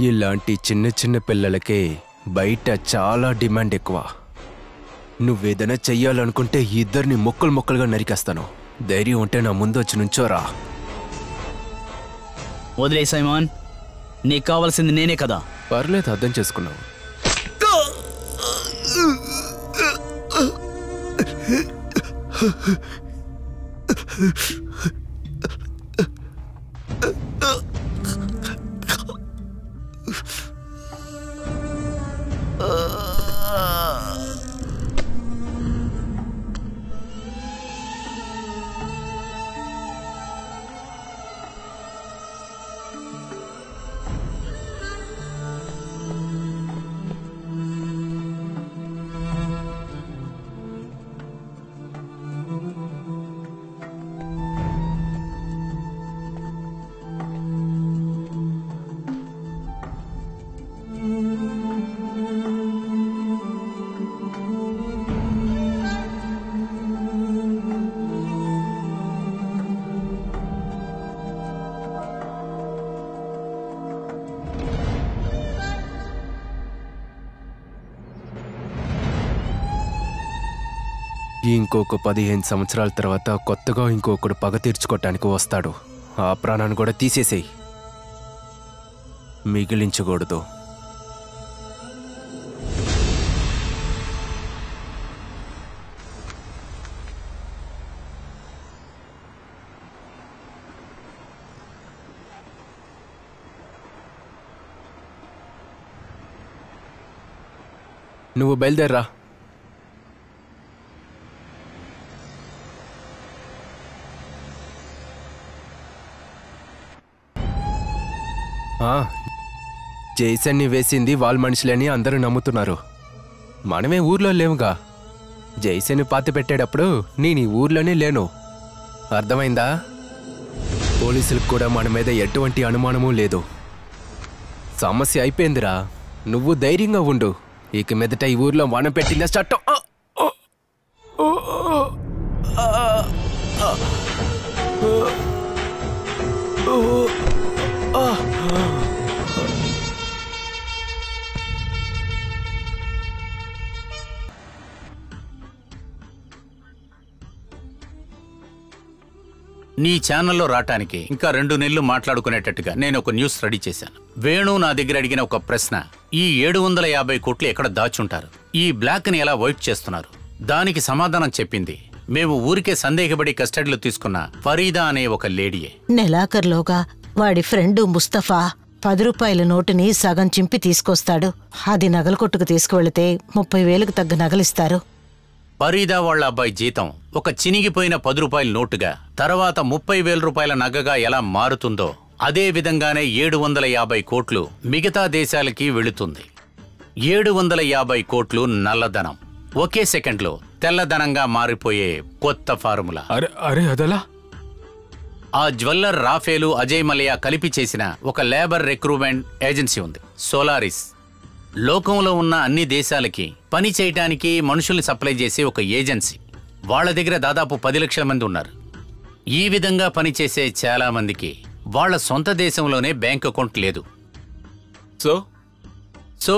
ఇలాంటి చిన్న చిన్న పిల్లలకే బయట చాలా డిమాండ్ ఎక్కువ. నువ్వేదైనా చెయ్యాలనుకుంటే ఇద్దరిని మొక్కలు మొక్కలుగా నరికేస్తాను. ధైర్యం ఉంటే నా ముందు వచ్చి నుంచోరా. వదిలే సైమాన్, నీకు కావాల్సింది నేనే కదా. పర్లేదు, అర్థం చేసుకున్నావు. ఇంకొక 15 సంవత్సరాల తర్వాత కొత్తగా ఇంకొకడు పగ తీర్చుకోవటానికి వస్తాడు. ఆ ప్రాణాన్ని కూడా తీసేసేయి, మిగిలించకూడదు. నువ్వు బయలుదేర్రా. జైసన్ని వేసింది వాళ్ళ మనుషులని అందరూ నమ్ముతున్నారు. మనమే ఊర్లో లేవుగా. జైసన్ని పాతి పెట్టేటప్పుడు నేను ఈ ఊర్లోనే లేను. అర్థమైందా? పోలీసులకు కూడా మన మీద ఎటువంటి అనుమానమూ లేదు. సమస్య అయిపోయిందిరా. నువ్వు ధైర్యంగా ఉండు. ఇక మీదట ఈ ఊర్లో మనం పెట్టిన చట్టం నీ ఛానల్లో రావటానికి ఇంకా 2 నెలలు మాట్లాడుకునేటట్టుగా నేను ఒక న్యూస్ రెడీ చేశాను. వేణు నా దగ్గర అడిగిన ఒక ప్రశ్న, ఈ 750 కోట్లు ఎక్కడ దాచుంటారు, ఈ బ్లాక్ని ఎలా వైట్ చేస్తున్నారు? దానికి సమాధానం చెప్పింది, మేము ఊరికే సందేహపడి కస్టడీలో తీసుకున్న ఫరీదా అనే ఒక లేడీయే. నెలాఖరులోగా వాడి ఫ్రెండు ముస్తఫా 10 రూపాయల నోటుని సగం చింపి తీసుకొస్తాడు. అది నగల కొట్టుకు తీసుకువెళితే 30,000కు తగ్గ నగలిస్తారు. ఫరీదా వాళ్ళ అబ్బాయి జీతం ఒక చినిగిపోయిన 10 రూపాయల నోటుగా, తర్వాత 30,000 రూపాయల నగగా ఎలా మారుతుందో అదే విధంగానే 750 కోట్లు మిగతా దేశాలకి వెళుతుంది. 750 కోట్లు నల్లధనం ఒకే సెకండ్లో తెల్లధనంగా మారిపోయే కొత్త ఫార్ములా. అరే అదలా? ఆ జ్వల్లర్ రాఫేలు, అజయ్ మలియా కలిపి చేసిన ఒక లేబర్ రిక్రూట్మెంట్ ఏజెన్సీ ఉంది, సోలారిస్. లోకంలో ఉన్న అన్ని దేశాలకి పని చేయటానికి మనుషుల్ని సప్లై చేసే ఒక ఏజెన్సీ. వాళ్ళ దగ్గర దాదాపు 10 లక్షల మంది ఉన్నారు. ఈ విధంగా పనిచేసే చాలా మందికి వాళ్ళ సొంత దేశంలోనే బ్యాంక్ అకౌంట్ లేదు. సో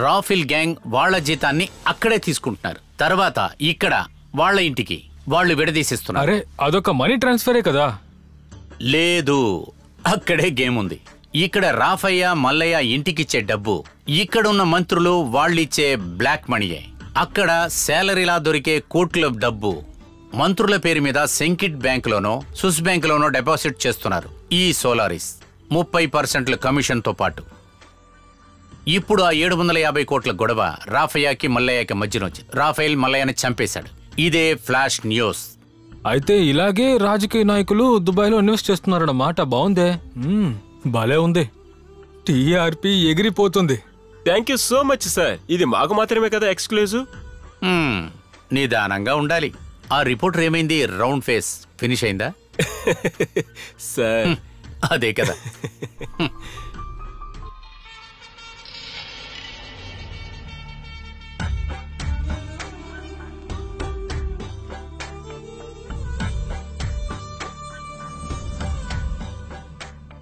రాఫిల్ గ్యాంగ్ వాళ్ళ జీతాన్ని అక్కడే తీసుకుంటున్నారు. తర్వాత ఇక్కడ వాళ్ళ ఇంటికి వాళ్ళు విడదీసిస్తున్నారు. అరే అదొక మనీ ట్రాన్స్ఫరే కదా? లేదు, అక్కడే గేమ్ ఉంది. ఇక్కడ రాఫయ్య, మల్లయ్య ఇంటికిచ్చే డబ్బు ఇక్కడున్న మంత్రులు వాళ్ళిచ్చే బ్లాక్ మనీయే. అక్కడ శాలరీలా దొరికే కోట్ల డబ్బు మంత్రుల పేరు మీద సెంకిట్ బ్యాంకులోనో స్విస్ బ్యాంకులోనో డిపాజిట్ చేస్తున్నారు ఈ సోలారిస్ 30% కమిషన్తో పాటు. ఇప్పుడు ఆ 750 కోట్ల గొడవ రాఫయ్యకి మల్లయ్యకి మధ్యన వచ్చింది. రాఫైల్ మల్లయ్యని చంపేశాడు. ఇదే ఫ్లాష్ న్యూస్. అయితే ఇలాగే రాజకీయ నాయకులు దుబాయ్లో ఇన్వెస్ట్ చేస్తున్నారన్నమాట. బాగుందే, భలే ఉంది. టీఆర్పీ ఎగిరిపోతుంది. Thank you so much sir. ఇది మాకు మాత్రమే కదా ఎక్స్క్లూజివ్. నిదానంగా ఉండాలి. ఆ రిపోర్టర్ ఏమైంది? రౌండ్ ఫేస్ ఫినిష్ అయిందా? సార్ అదే కదా.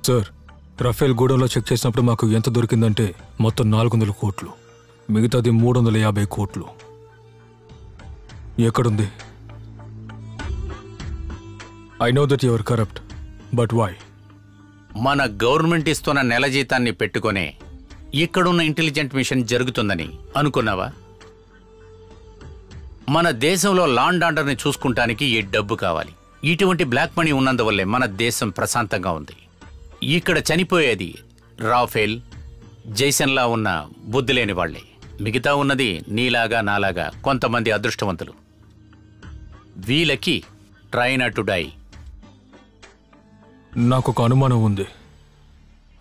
సార్, రఫేల్ గూడెంలో చెక్ చేసినప్పుడు మాకు ఎంత దొరికిందంటే మొత్తం 400 కోట్లు, మిగతాది 350 కోట్లు. ఎక్కడుంది? I know that your corrupt, but why? మన గవర్నమెంట్ ఇస్తున్న నెల జీతాన్ని పెట్టుకునే ఇక్కడున్న ఇంటెలిజెంట్ మిషన్ జరుగుతుందని అనుకున్నావా? మన దేశంలో లా అండ్ ఆర్డర్ని చూసుకుంటానికి ఈ డబ్బు కావాలి. ఇటువంటి బ్లాక్ మనీ ఉన్నందువల్లే మన దేశం ప్రశాంతంగా ఉంది. ఇక్కడ చనిపోయేది రాఫేల్, జైసన్లా ఉన్న బుద్ధి లేని వాళ్లే. మిగతా ఉన్నది నీలాగా నాలాగా కొంతమంది అదృష్టవంతులు. వీళ్ళకి ట్రై నాట్ టు డై. నాకొక అనుమానం ఉంది.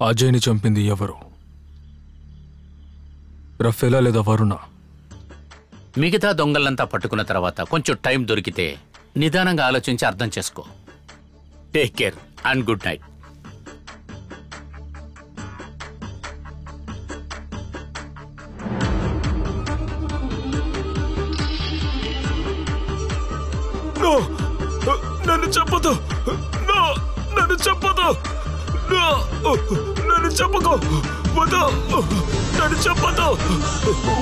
అజయ్ని చంపింది ఎవరు? రఫేలా లేదా వరుణ? మిగతా దొంగలంతా పట్టుకున్న తర్వాత కొంచెం టైం దొరికితే నిదానంగా ఆలోచించి అర్థం చేసుకో. Take care and good night. నన్ను చెప్పదు, నన్ను చెప్పదు, నన్ను చెప్పకు, వద్దు, నన్ను చెప్పదు,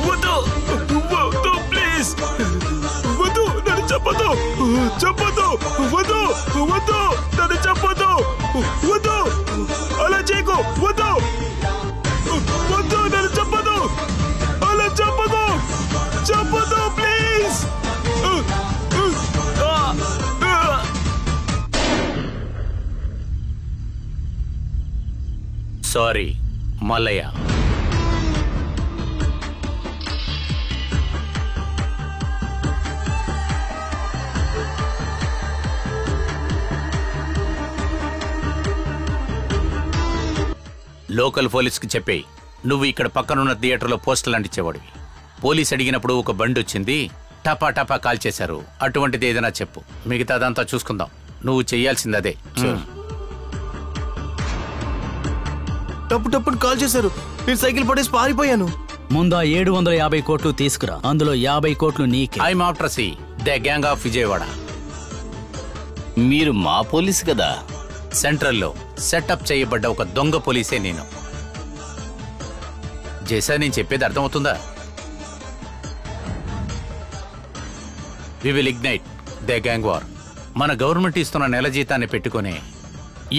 వద్దు, వద్దు, ప్లీజ్, వద్దు, నన్ను చెప్పదు. చంపొద్దు చంపొద్దు వద్దు వద్దు నన్ను చంపొద్దు వద్దు అలా చేయకు వద్దు వద్దు నన్ను చంపొద్దు అలా చంపొద్దు చంపొద్దు ప్లీజ్ సారీ మల్లయ్య. లోకల్ పోలీస్కి చెప్పేయి, నువ్వు ఇక్కడ పక్కనున్న థియేటర్లో పోస్టర్లు అంటించేవాడివి. పోలీస్ అడిగినప్పుడు ఒక బండి వచ్చింది, టపా టపా కాల్ చేశారు. అటువంటిది ఏదైనా చెప్పు, మిగతాదంతా చూసుకుందాం. నువ్వు చెయ్యాల్సింది అదే. టప్పు టప్పుని కాల్ చేశారు, నేను సైకిల్ పడేసి పారిపోయాను. ముందా 750 కోట్లు తీసుకురా, అందులో 50 కోట్లు నీకే. I'm after see the gang of Vijayawada. మీరు మా పోలీసు కదా? సెంట్రల్లో సెటప్ చేయబడ్డ ఒక దొంగ పోలీసే నేను. జేసా, నేను చెప్పేది అర్థమవుతుందా? We will ignite the gang war. మన గవర్నమెంట్ ఇస్తున్న నెల జీతాన్ని పెట్టుకుని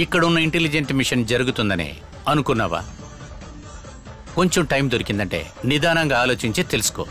ఇక్కడున్న ఇంటెలిజెంట్ మిషన్ జరుగుతుందనే అనుకున్నావా? కొంచెం టైం దొరికిందంటే నిదానంగా ఆలోచించి తెలుసుకో.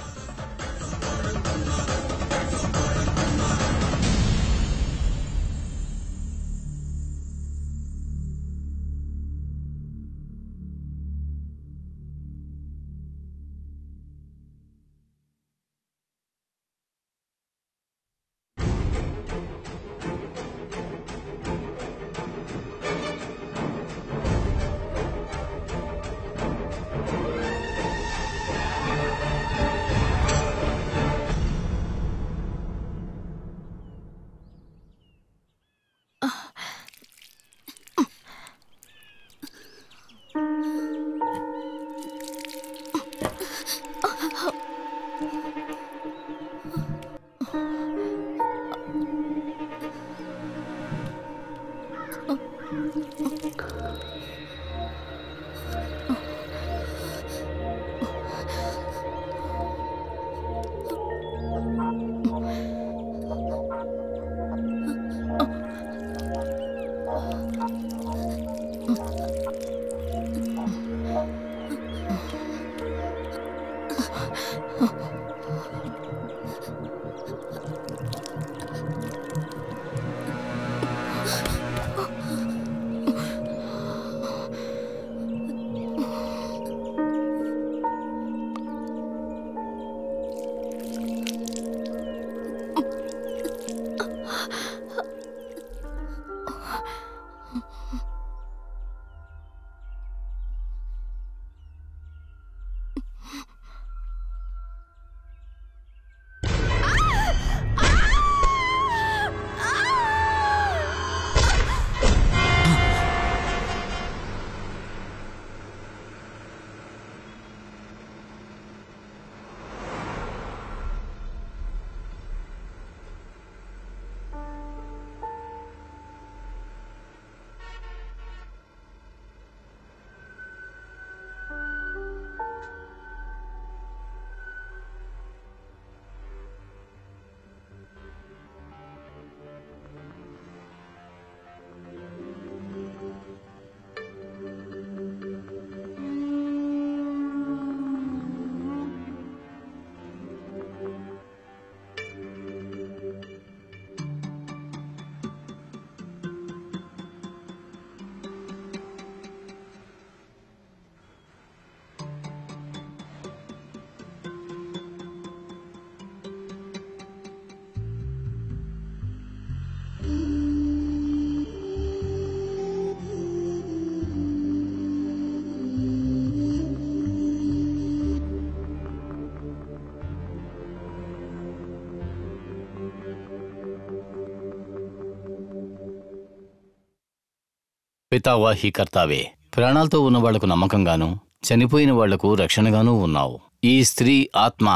పితావాహి కర్తావే, ప్రాణాలతో ఉన్న వాళ్లకు నమ్మకంగానూ చనిపోయిన వాళ్లకు రక్షణగానూ ఉన్నావు. ఈ స్త్రీ ఆత్మ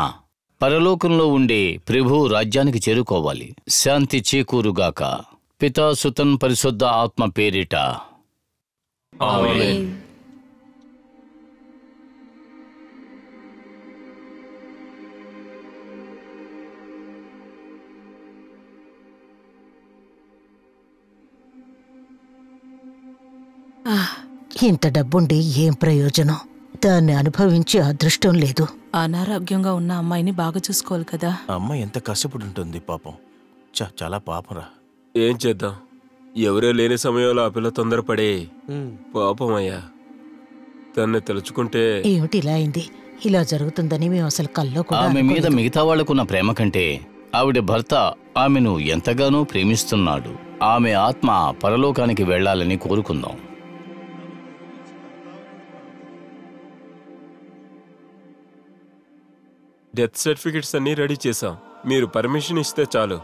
పరలోకంలో ఉండే ప్రభు రాజ్యానికి చేరుకోవాలి. శాంతి చేకూరుగాక. పితా సుతన్ పరిశుద్ధ ఆత్మ పేరిట. ఆమేన్. ఇంత డబ్బుండి ఏం ప్రయోజనం? దాన్ని అనుభవించే అదృష్టం లేదు. అనారోగ్యంగా ఉన్న అమ్మాయిని బాగా చూసుకోవాలి కదా. అమ్మ ఎంత కష్టపడి ఉంటుంది పాపం. చాలా పాపంరా. ఏం చేద్దాం, ఎవరో లేని సమయంలో ఆ పిల్ల తొందరపడే పాపం అయ్యా. తన్ని తలుచుకుంటే ఏమిటి ఇలా అయింది? ఇలా జరుగుతుందని మేము అసలు కల్లో కూడా ఆమె మీద మిగతా వాళ్లకున్న ప్రేమ కంటే ఆవిడ భర్త ఆమెను ఎంతగానో ప్రేమిస్తున్నాడు. ఆమె ఆత్మ పరలోకానికి వెళ్లాలని కోరుకుందాం. డెత్ సర్టిఫికెట్స్ అన్నీ రెడీ చేశాం. మీరు పర్మిషన్ ఇస్తే చాలు.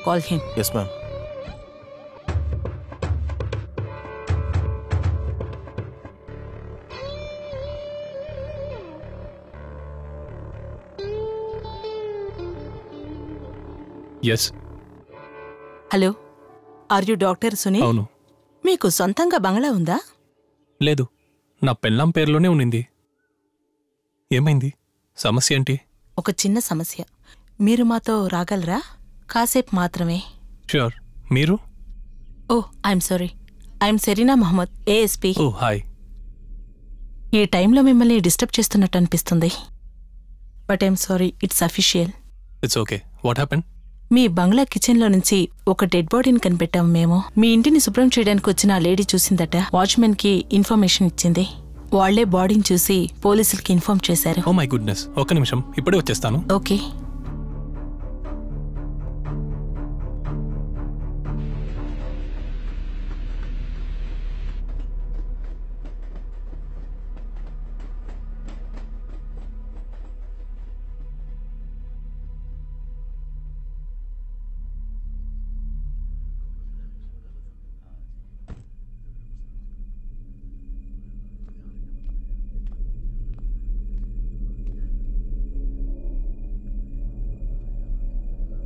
Call him. Yes, ma'am. Yes. Hello, are you doctor Sunil? అవును. మీకు సొంతంగా బంగ్లా ఉందా? లేదు, నా పెళ్ళాం పేరులోనే ఉన్నింది. ఏమైంది? సమస్య ఏంటి? ఒక చిన్న సమస్య. మీరు మాతో రాగలరా? కాసేపు మాత్రమే. ష్యూర్. మీరు? Oh, I'm sorry. I'm Serena Mohammed, ASP. Oh hi. ఈ టైంలో మిమ్మల్ని డిస్టర్బ్ చేస్తున్నట్టు అనిపిస్తుంది. But I'm sorry, it's official. It's okay. What happen? మీ బంగ్లా కిచెన్లో నుంచి ఒక డెడ్ బాడీని కనిపెట్టాము మేము. మీ ఇంటిని శుభ్రం చేయడానికి వచ్చిన ఆ లేడీ చూసిందట. వాచ్మెన్కి ఇన్ఫర్మేషన్ ఇచ్చింది. వాళ్లే బాడీని చూసి పోలీసులకి ఇన్ఫార్మ్ చేశారు. Oh my goodness. ఒక్క నిమిషం, ఇప్పుడే వచ్చేస్తాను. Okay.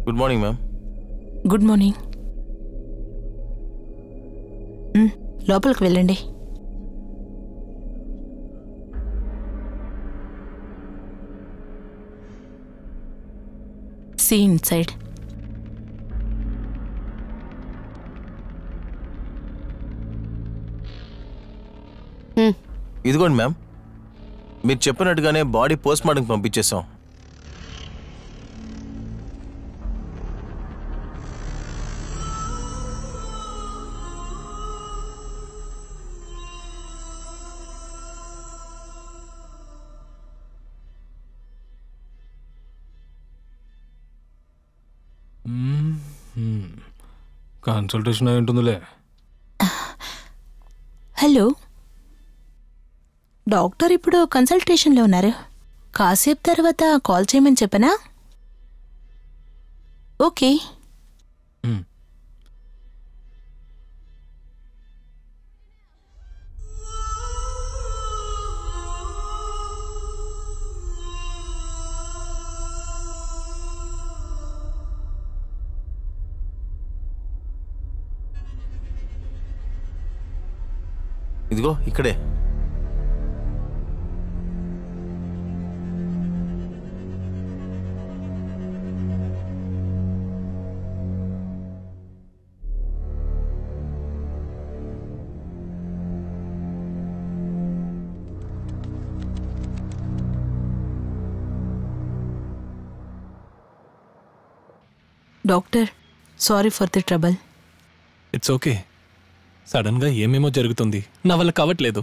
Good morning ma'am. Good morning. లోపలికి వెళ్ళండి. See inside. ఇదిగోండి మ్యామ్, మీరు చెప్పినట్టుగానే బాడీ పోస్ట్ మార్టంకి పంపించేసాం. కన్సల్టేషన్ అయి ఉంటుందిలే. హలో, డాక్టర్ ఇప్పుడు కన్సల్టేషన్లో ఉన్నారు. కాసేపు తర్వాత కాల్ చేయమని చెప్పనా? ఓకే. ఇదిగో ఇక్కడే. Doctor, sorry for the trouble. It's okay. సడన్గా ఏమేమో జరుగుతుంది, నా వల్ల కావట్లేదు.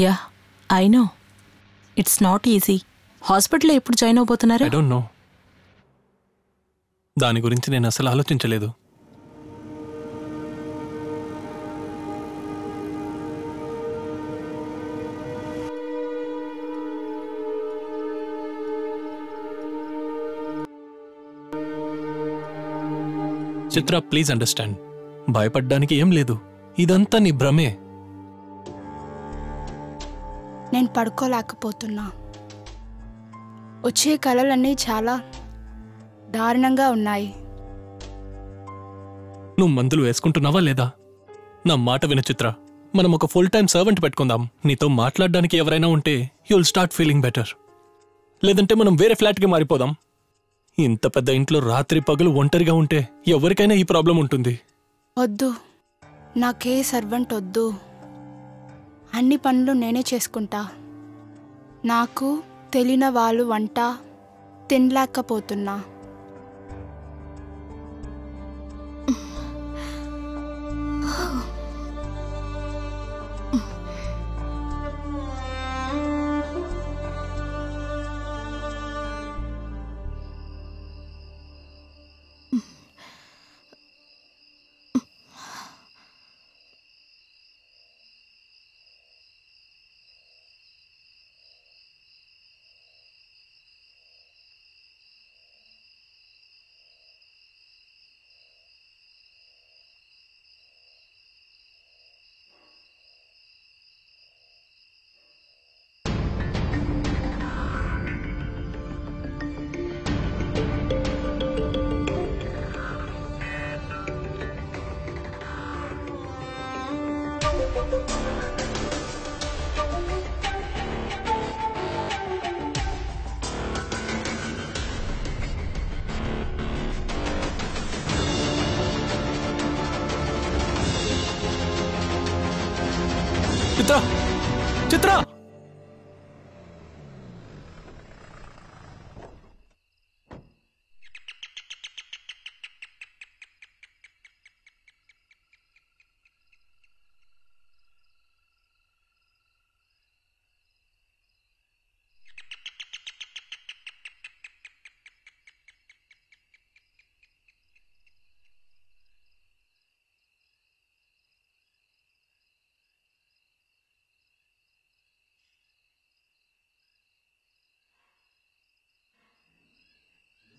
Yeah, I know. It's not easy. హాస్పిటల్లో ఎప్పుడు జాయిన్ అవబోతున్నారు? I don't know. దాని గురించి నేను అసలు ఆలోచించలేదు. చిత్ర, ప్లీజ్ అండర్స్టాండ్. భయపడ్డానికి ఏం లేదు. ఇదంతా నీ భ్రమే. నేను పడుకోలేకపోతున్నా. వచ్చే కలలన్నీ చాలా దారుణంగా ఉన్నాయి. నువ్వు మందులు వేసుకుంటున్నావా లేదా? నా మాట విను చిత్ర, మనం ఒక ఫుల్ టైం సర్వెంట్ పెట్టుకుందాం. నీతో మాట్లాడడానికి ఎవరైనా ఉంటే యుల్ స్టార్ట్ ఫీలింగ్ బెటర్. లేదంటే మనం వేరే ఫ్లాట్కి మారిపోదాం. ఇంత పెద్ద ఇంట్లో రాత్రి పగలు ఒంటరిగా ఉంటే ఎవరికైనా ఈ ప్రాబ్లం ఉంటుంది. వద్దు, నాకే సర్వెంట్ వద్దు. అన్ని పనులు నేనే చేసుకుంటా. నాకు తెలియని వాళ్ళు వంట తినలేకపోతున్నా. చిత్ర, చిత్ర!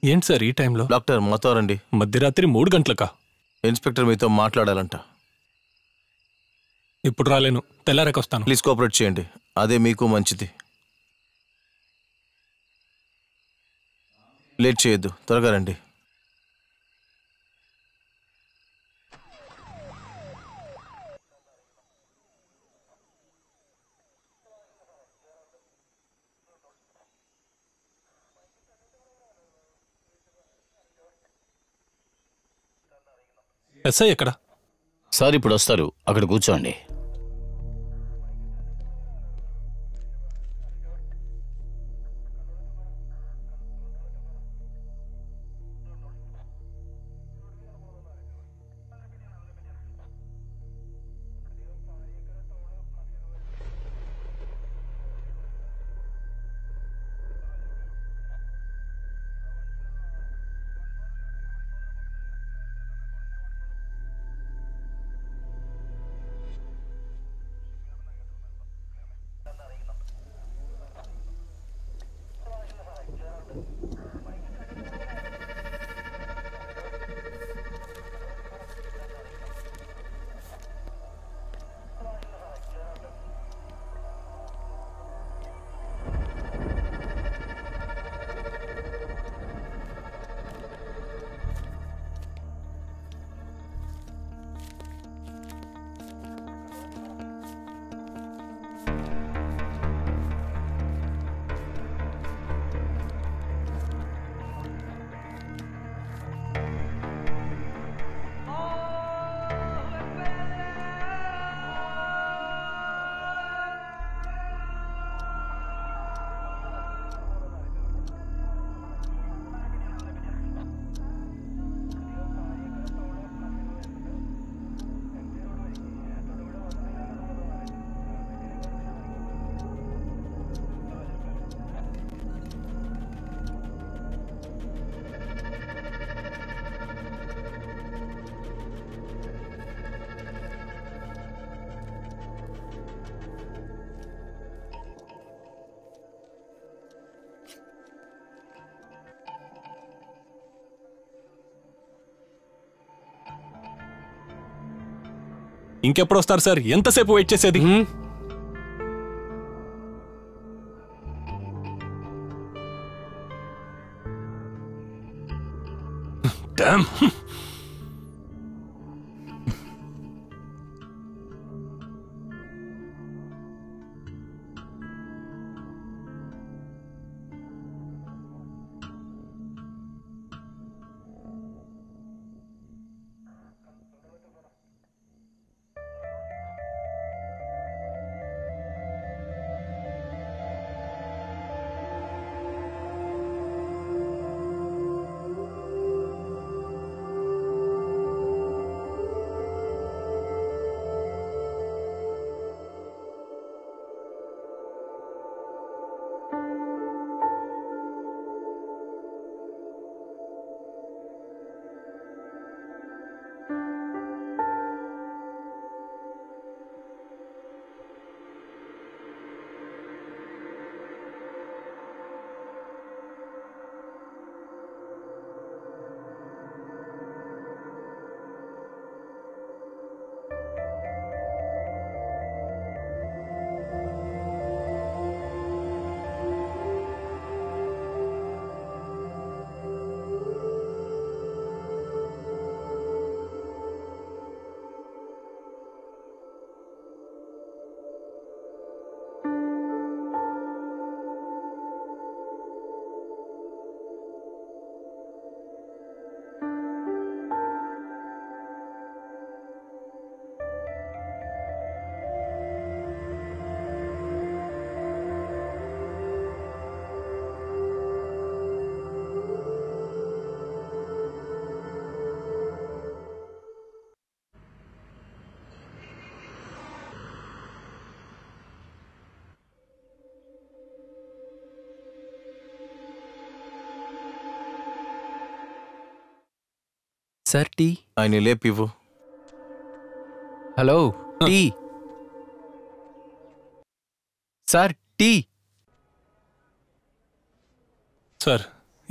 ఏంటి సార్ ఈ టైంలో? డాక్టర్ మాతో రండి. మధ్యరాత్రి 3 గంటలకా? ఇన్స్పెక్టర్ మీతో మాట్లాడాలంట. ఇప్పుడు రాలేను, తెల్లారకొస్తాను. ప్లీజ్ కోఆపరేట్ చేయండి, అదే మీకు మంచిది. లేట్ చేయొద్దు, త్వరగా రండి. ఎస్ఐ ఎక్కడ? సార్ ఇప్పుడు వస్తారు, అక్కడ కూర్చోండి. ఇంకెప్పుడు వస్తారు సార్? ఎంతసేపు వెయిట్ చేసేది? Sir tea. ఆయన లేపివ్వు. Hello, tea. Sir tea. Sir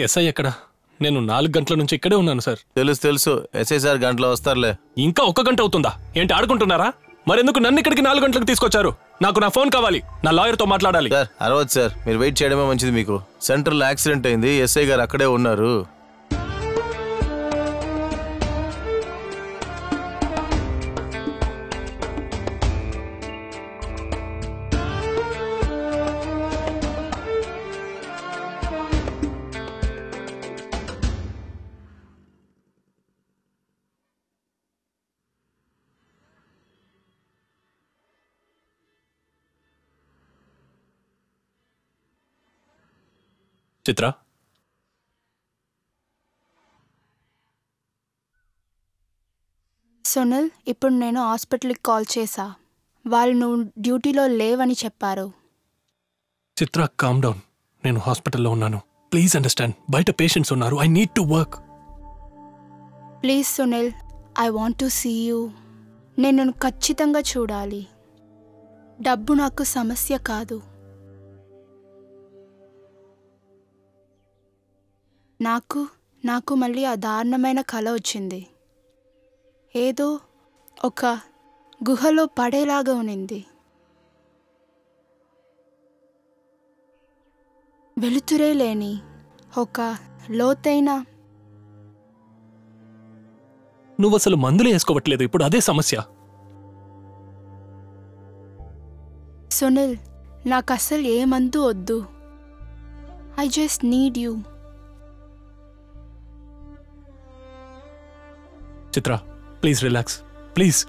SI ఎక్కడా? నేను 4 గంటల నుంచి ఇక్కడే ఉన్నాను సార్. తెలుసు ఎస్ఐ సార్ గంటలో వస్తారులే. ఇంకా 1 గంట అవుతుందా? ఏంటి ఆడుకుంటున్నారా? మరెందుకు నన్ను ఇక్కడికి 4 గంటలకు తీసుకొచ్చారు? నాకు నా ఫోన్ కావాలి, నా లాయర్తో మాట్లాడాలి. సార్ అరవద్దు సార్, మీరు వెయిట్ చేయడమే మంచిది. మీకు సెంట్రల్ యాక్సిడెంట్ అయింది, ఎస్ఐ గారు అక్కడే ఉన్నారు. చిత్ర, సునీల్, ఇప్పుడు నేను హాస్పిటల్కి కాల్ చేశా. వాళ్ళు నువ్వు డ్యూటీలో లేవని చెప్పారు. Chitra calm down. నేను హాస్పిటల్లో ఉన్నాను. Please understand. బయట పేషెంట్స్ ఉన్నారు. I need to work. Please Sunil, I want to see you. నేను ఖచ్చితంగా చూడాలి. డబ్బు నాకు సమస్య కాదు. నాకు మళ్ళీ ఆ దారుణమైన కల వచ్చింది. ఏదో ఒక గుహలో పడేలాగా ఉనింది. వెలుతురే లేని ఒక లోతైన. నువ్వు అసలు మందులు వేసుకోవట్లేదు, ఇప్పుడు అదే సమస్య. సునీల్, నాకు అసలు ఏ మందు వద్దు. I just need you. Chitra, please relax, please.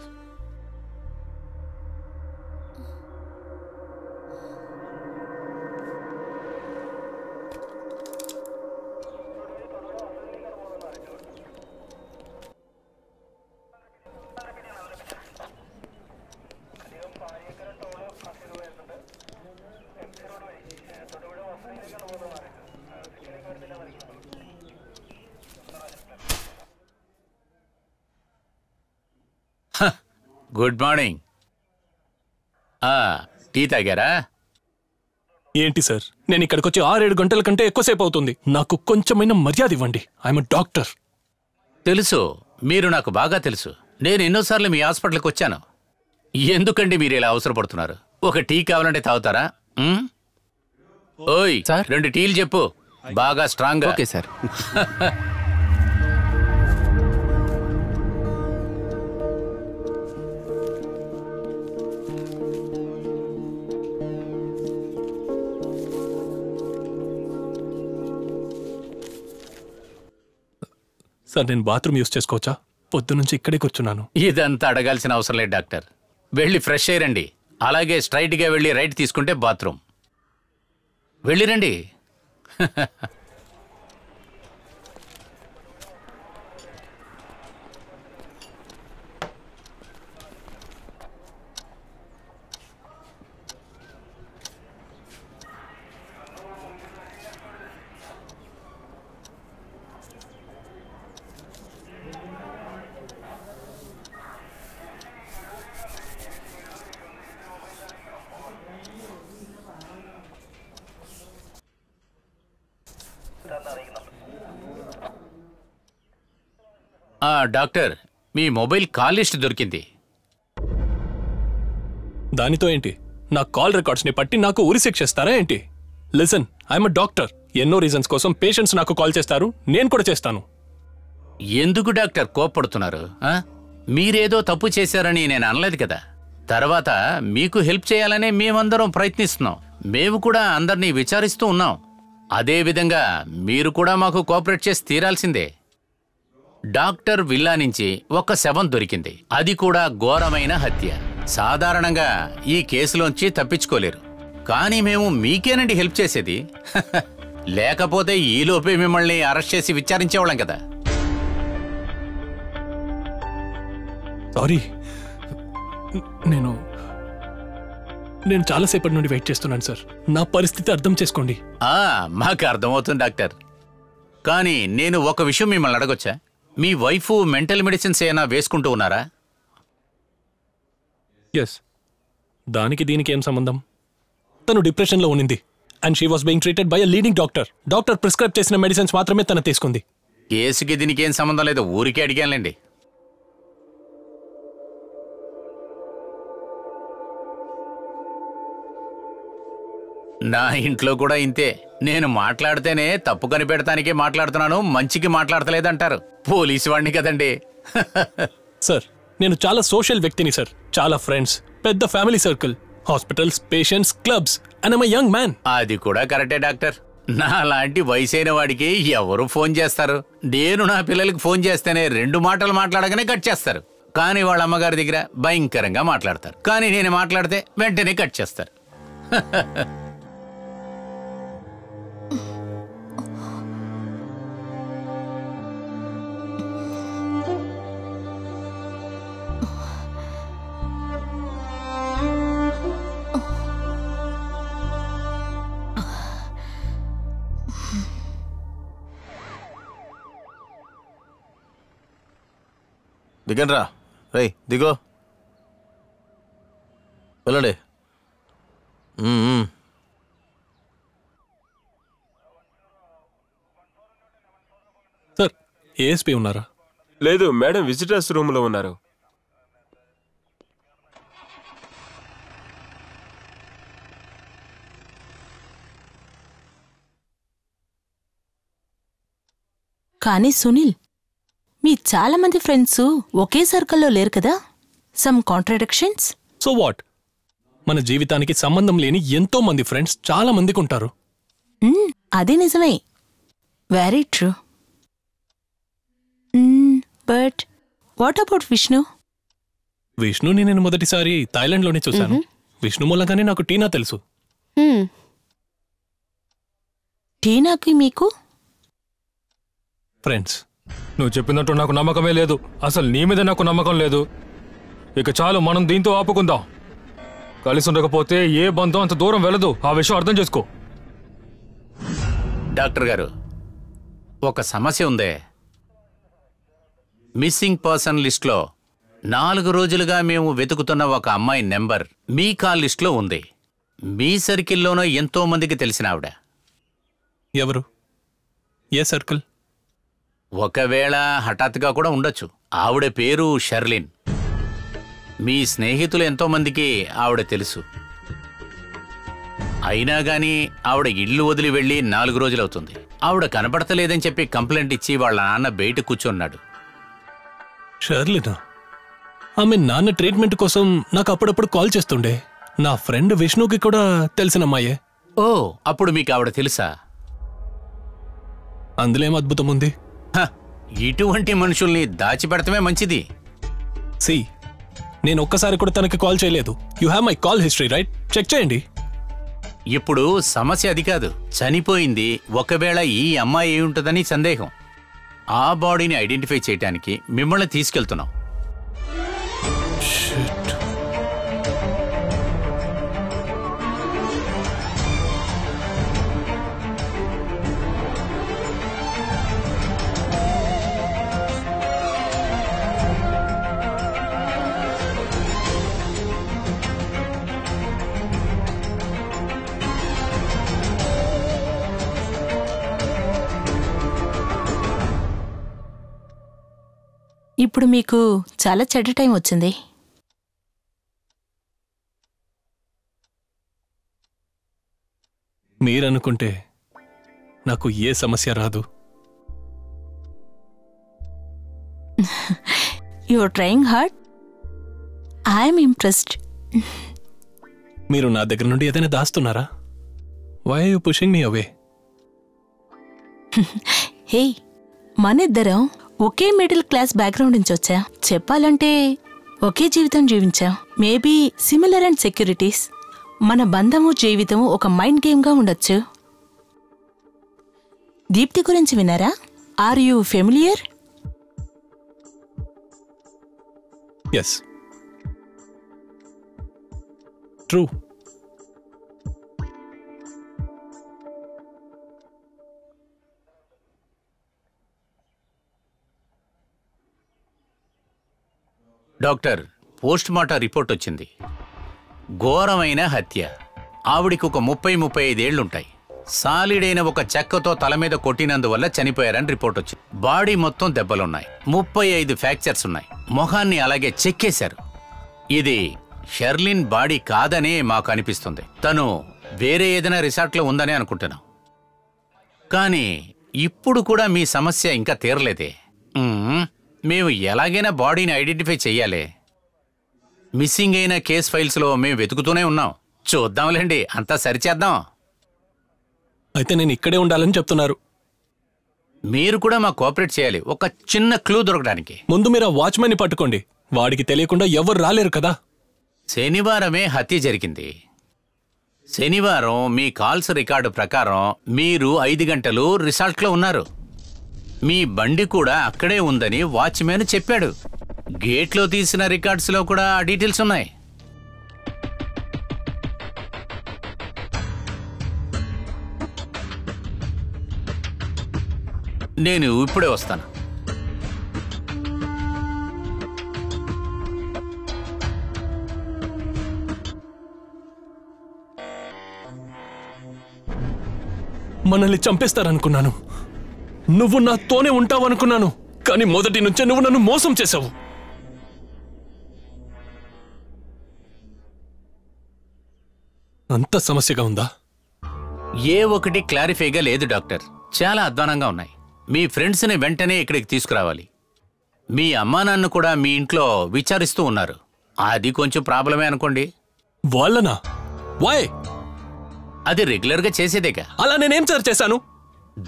Good morning. Tea తాగారా? ఏంటి సార్, నేను ఇక్కడికి వచ్చి 6-7 గంటల కంటే ఎక్కువసేపు అవుతుంది. నాకు కొంచెమైనా మర్యాద ఇవ్వండి. I'm doctor. తెలుసు, మీరు నాకు బాగా తెలుసు. నేను ఎన్నోసార్లు మీ హాస్పిటల్కి వచ్చాను. ఎందుకండి మీరు ఇలా అవసరపడుతున్నారు? ఒక టీ కావాలంటే తాగుతారా? ఓయ్, 2 టీలు చెప్పు, బాగా స్ట్రాంగ్. Okay sir. సార్, నేను బాత్రూమ్ యూస్ చేసుకోవచ్చా? పొద్దు నుంచి ఇక్కడే కూర్చున్నాను. ఇదంతా అడగాల్సిన అవసరం లేదు డాక్టర్. వెళ్ళి ఫ్రెష్ అయ్యండి. అలాగే స్ట్రైట్గా వెళ్ళి రైట్ తీసుకుంటే బాత్రూమ్. వెళ్ళిరండి. డాక్టర్, మీ మొబైల్ కాల్ లిస్ట్ దొరికింది. దానితో ఏంటి? నా కాల్ రికార్డ్స్ ని పట్టి నాకు ఉరిశిక్ష చేస్తారా ఏంటి? Listen, I'm a doctor. ఎన్నో రీజన్స్ కోసం పేషెంట్స్ నాకు కాల్ చేస్తారు, నేను కూడా చేస్తాను. ఎందుకు డాక్టర్ కోప్పడుతున్నారు? మీరేదో తప్పు చేశారని నేను అనలేదు కదా. తర్వాత మీకు హెల్ప్ చేయాలనే మేమందరం ప్రయత్నిస్తున్నాం. మేము కూడా అందరినీ విచారిస్తూ ఉన్నాం. అదే విధంగా మీరు కూడా మాకు కోఆపరేట్ చేసి తీరాల్సిందే. డాక్టర్ విల్లా నుంచి ఒక శవం దొరికింది. అది కూడా ఘోరమైన హత్య. సాధారణంగా ఈ కేసులోంచి తప్పించుకోలేరు. కానీ మేము మీకేనండి హెల్ప్ చేసేది. లేకపోతే ఈలోపే మిమ్మల్ని అరెస్ట్ చేసి విచారించేవాళ్ళం కదా. సారీ, నేను చాలాసేపటి నుండి వెయిట్ చేస్తున్నాను సార్. నా పరిస్థితి అర్థం చేసుకోండి. మాకు అర్థమవుతుంది డాక్టర్. కానీ నేను ఒక విషయం మిమ్మల్ని అడగొచ్చా? మీ వైఫ్ మెంటల్ మెడిసిన్స్ ఏమైనా వేసుకుంటూ ఉన్నారా? ఎస్. దానికి దీనికి ఏం సంబంధం? తను డిప్రెషన్లో ఉన్నింది and she was being treated by a leading doctor. Doctor prescribe చేసిన మెడిసిన్స్ మాత్రమే తను తీసుకుంది. కేసుకి దీనికి ఏం సంబంధం లేదు, ఊరికే అడిగానులేండి. నా ఇంట్లో కూడా ఇంతే. నేను మాట్లాడితేనే తప్పు కనిపెడతానికే మాట్లాడుతున్నాను, మంచికి మాట్లాడతలేదంటారు. పోలీసు వాడిని కదండి. సార్, నేను చాలా సోషల్ వ్యక్తిని సార్. చాలా ఫ్రెండ్స్, పెద్ద family circle, hospitals, patients, clubs and I'm a young man. అది కూడా కరెక్టే డాక్టర్. నా లాంటి వయసైన వాడికి ఎవరు ఫోన్ చేస్తారు? నేను నా పిల్లలకి ఫోన్ చేస్తేనే 2 మాటలు మాట్లాడగానే కట్ చేస్తారు. కానీ వాళ్ళ అమ్మగారి దగ్గర భయంకరంగా మాట్లాడతారు. కానీ నేను మాట్లాడితే వెంటనే కట్ చేస్తారు. దిగండి రా. రై దిగో, వెళ్ళండి. సార్, ఏఎస్పీ ఉన్నారా? లేదు మేడం, విజిటర్స్ రూమ్లో ఉన్నారు. కానీ సునీల్, మీ చాలా మంది ఫ్రెండ్స్ ఒకే సర్కిల్లో లేరు కదా? Some contradictions. So what? మన జీవితానికి సంబంధం లేని ఎంతో మంది ఫ్రెండ్స్ చాలా మందికి ఉంటారు. అది నిజమే, very true. But what about Vishnu? విష్ణుని నేను మొదటిసారి థాయిలాండ్లోనే చూశాను. విష్ణు మూలంగానే నాకు టీనా తెలుసు. టీనాకి మీకు ఫ్రెండ్స్. నువ్వు చెప్పినట్టు నాకు నమ్మకమే లేదు. అసలు నీ మీద నాకు నమ్మకం లేదు. ఇక చాలు, మనం దీంతో ఆపుకుందాం. కలిసి ఉండకపోతే ఏ బంధం అంత దూరం వెళ్ళదు. ఆ విషయం అర్థం చేసుకో. డాక్టర్ గారు, ఒక సమస్య ఉందే. మిస్సింగ్ పర్సన్ లిస్ట్లో 4 రోజులుగా మేము వెతుకుతున్న ఒక అమ్మాయి నెంబర్ మీ కాల్ లిస్ట్లో ఉంది. మీ సర్కిల్లోనో ఎంతో మందికి తెలిసిన ఆవిడ. ఎవరు? A circle? ఒకవేళ హఠాత్తుగా కూడా ఉండొచ్చు. ఆవిడ పేరు షర్లిన్. మీ స్నేహితులు ఎంతో మందికి ఆవిడ తెలుసు. అయినా గాని ఆవిడ ఇల్లు వదిలి వెళ్ళి 4 రోజులవుతుంది. ఆవిడ కనపడతలేదని చెప్పి కంప్లైంట్ ఇచ్చి వాళ్ళ నాన్న బయట కూర్చున్నాడు. షర్లినా? ఆమె నాన్న ట్రీట్మెంట్ కోసం నాకు అప్పుడప్పుడు కాల్ చేస్తుండే. నా ఫ్రెండ్ విష్ణుకి కూడా తెలిసిన అమ్మాయే. ఓ, అప్పుడు మీకు ఆవిడ తెలుసా? అందులో ఏం అద్భుతం ఉంది? ఇటువంటి మనుషుల్ని దాచిపెడతమే మంచిది. సి, నేను ఒక్కసారి కూడా తనకి కాల్ చేయలేదు. You have my call history, right? Check చేయండి. ఇప్పుడు సమస్య అది కాదు, చనిపోయింది. ఒకవేళ ఈ అమ్మాయి అయి ఉంటుందని సందేహం. ఆ బాడీని ఐడెంటిఫై చేయడానికి మిమ్మల్ని తీసుకెళ్తున్నాం. ఇప్పుడు మీకు చాలా చెడ్డ టైం వచ్చింది. మీరనుకుంటే నాకు ఏ సమస్య రాదు. You are trying hard. I'm impressed. మీరు నా దగ్గర నుండి ఏదైనా దాస్తున్నారా? Why are you pushing me away? Hey, మనిద్దరం ఒకే మిడిల్ క్లాస్ బ్యాక్గ్రౌండ్ నుంచి వచ్చా. చెప్పాలంటే ఒకే జీవితం జీవించాం. Maybe similar and securities. మన బంధము జీవితము ఒక మైండ్ గేమ్గా ఉండొచ్చు. దీప్తి గురించి విన్నారా? Are you familiar? Yes, true. Doctor, post mortem report వచ్చింది. ఘోరమైన హత్య. ఆవిడికి ఒక 30-35 ఏళ్లుంటాయి. సాలిడైన ఒక చెక్కతో తల మీద కొట్టినందువల్ల చనిపోయారని రిపోర్ట్ వచ్చింది. బాడీ మొత్తం దెబ్బలున్నాయి. 35 ఫ్రాక్చర్స్ ఉన్నాయి. మొహాన్ని అలాగే చెక్కేశారు. ఇది షెర్లిన్ బాడీ కాదనే మాకు అనిపిస్తుంది. తను వేరే ఏదైనా రిసార్ట్లో ఉందనే అనుకుంటున్నాం. కానీ ఇప్పుడు కూడా మీ సమస్య ఇంకా తీరలేదే. మేము ఎలాగైనా బాడీని ఐడెంటిఫై చెయ్యాలి. మిస్సింగ్ అయిన కేస్ ఫైల్స్లో మేము వెతుకుతూనే ఉన్నాం. చూద్దాంలేండి, అంతా సరిచేద్దాం. అయితే నేను ఇక్కడే ఉండాలని చెప్తున్నారు. మీరు కూడా మా కోఆపరేట్ చేయాలి, ఒక చిన్న క్లూ దొరకడానికి. ముందు మీరు ఆ వాచ్మెన్ని పట్టుకోండి. వాడికి తెలియకుండా ఎవరు రాలేరు కదా. శనివారమే హత్య జరిగింది. శనివారం మీ కాల్స్ రికార్డు ప్రకారం మీరు 5 గంటలు రిసార్ట్లో ఉన్నారు. మీ బండి కూడా అక్కడే ఉందని వాచ్మెన్ చెప్పాడు. గేట్లో తీసిన రికార్డ్స్లో కూడా ఆ డీటెయిల్స్ ఉన్నాయి. నేను ఇప్పుడే వస్తాను. మనల్ని చంపేస్తారనుకున్నాను. నువ్వు నాతోనే ఉంటావనుకున్నాను. కానీ మొదటి నుంచే నువ్వు నన్ను మోసం చేశావు. అంత సమస్యగా ఉందా? ఏ ఒకటి క్లారిఫైగా లేదు డాక్టర్. చాలా అధ్వానంగా ఉన్నాయి. మీ ఫ్రెండ్స్ని వెంటనే ఇక్కడికి తీసుకురావాలి. మీ అమ్మా నాన్న కూడా మీ ఇంట్లో విచారిస్తూ ఉన్నారు. అది కొంచెం ప్రాబ్లమే అనుకోండి. వాళ్ళనా? వాయ్? అది రెగ్యులర్గా చేసేదేగా. అలా నేనేం సార్ చేశాను?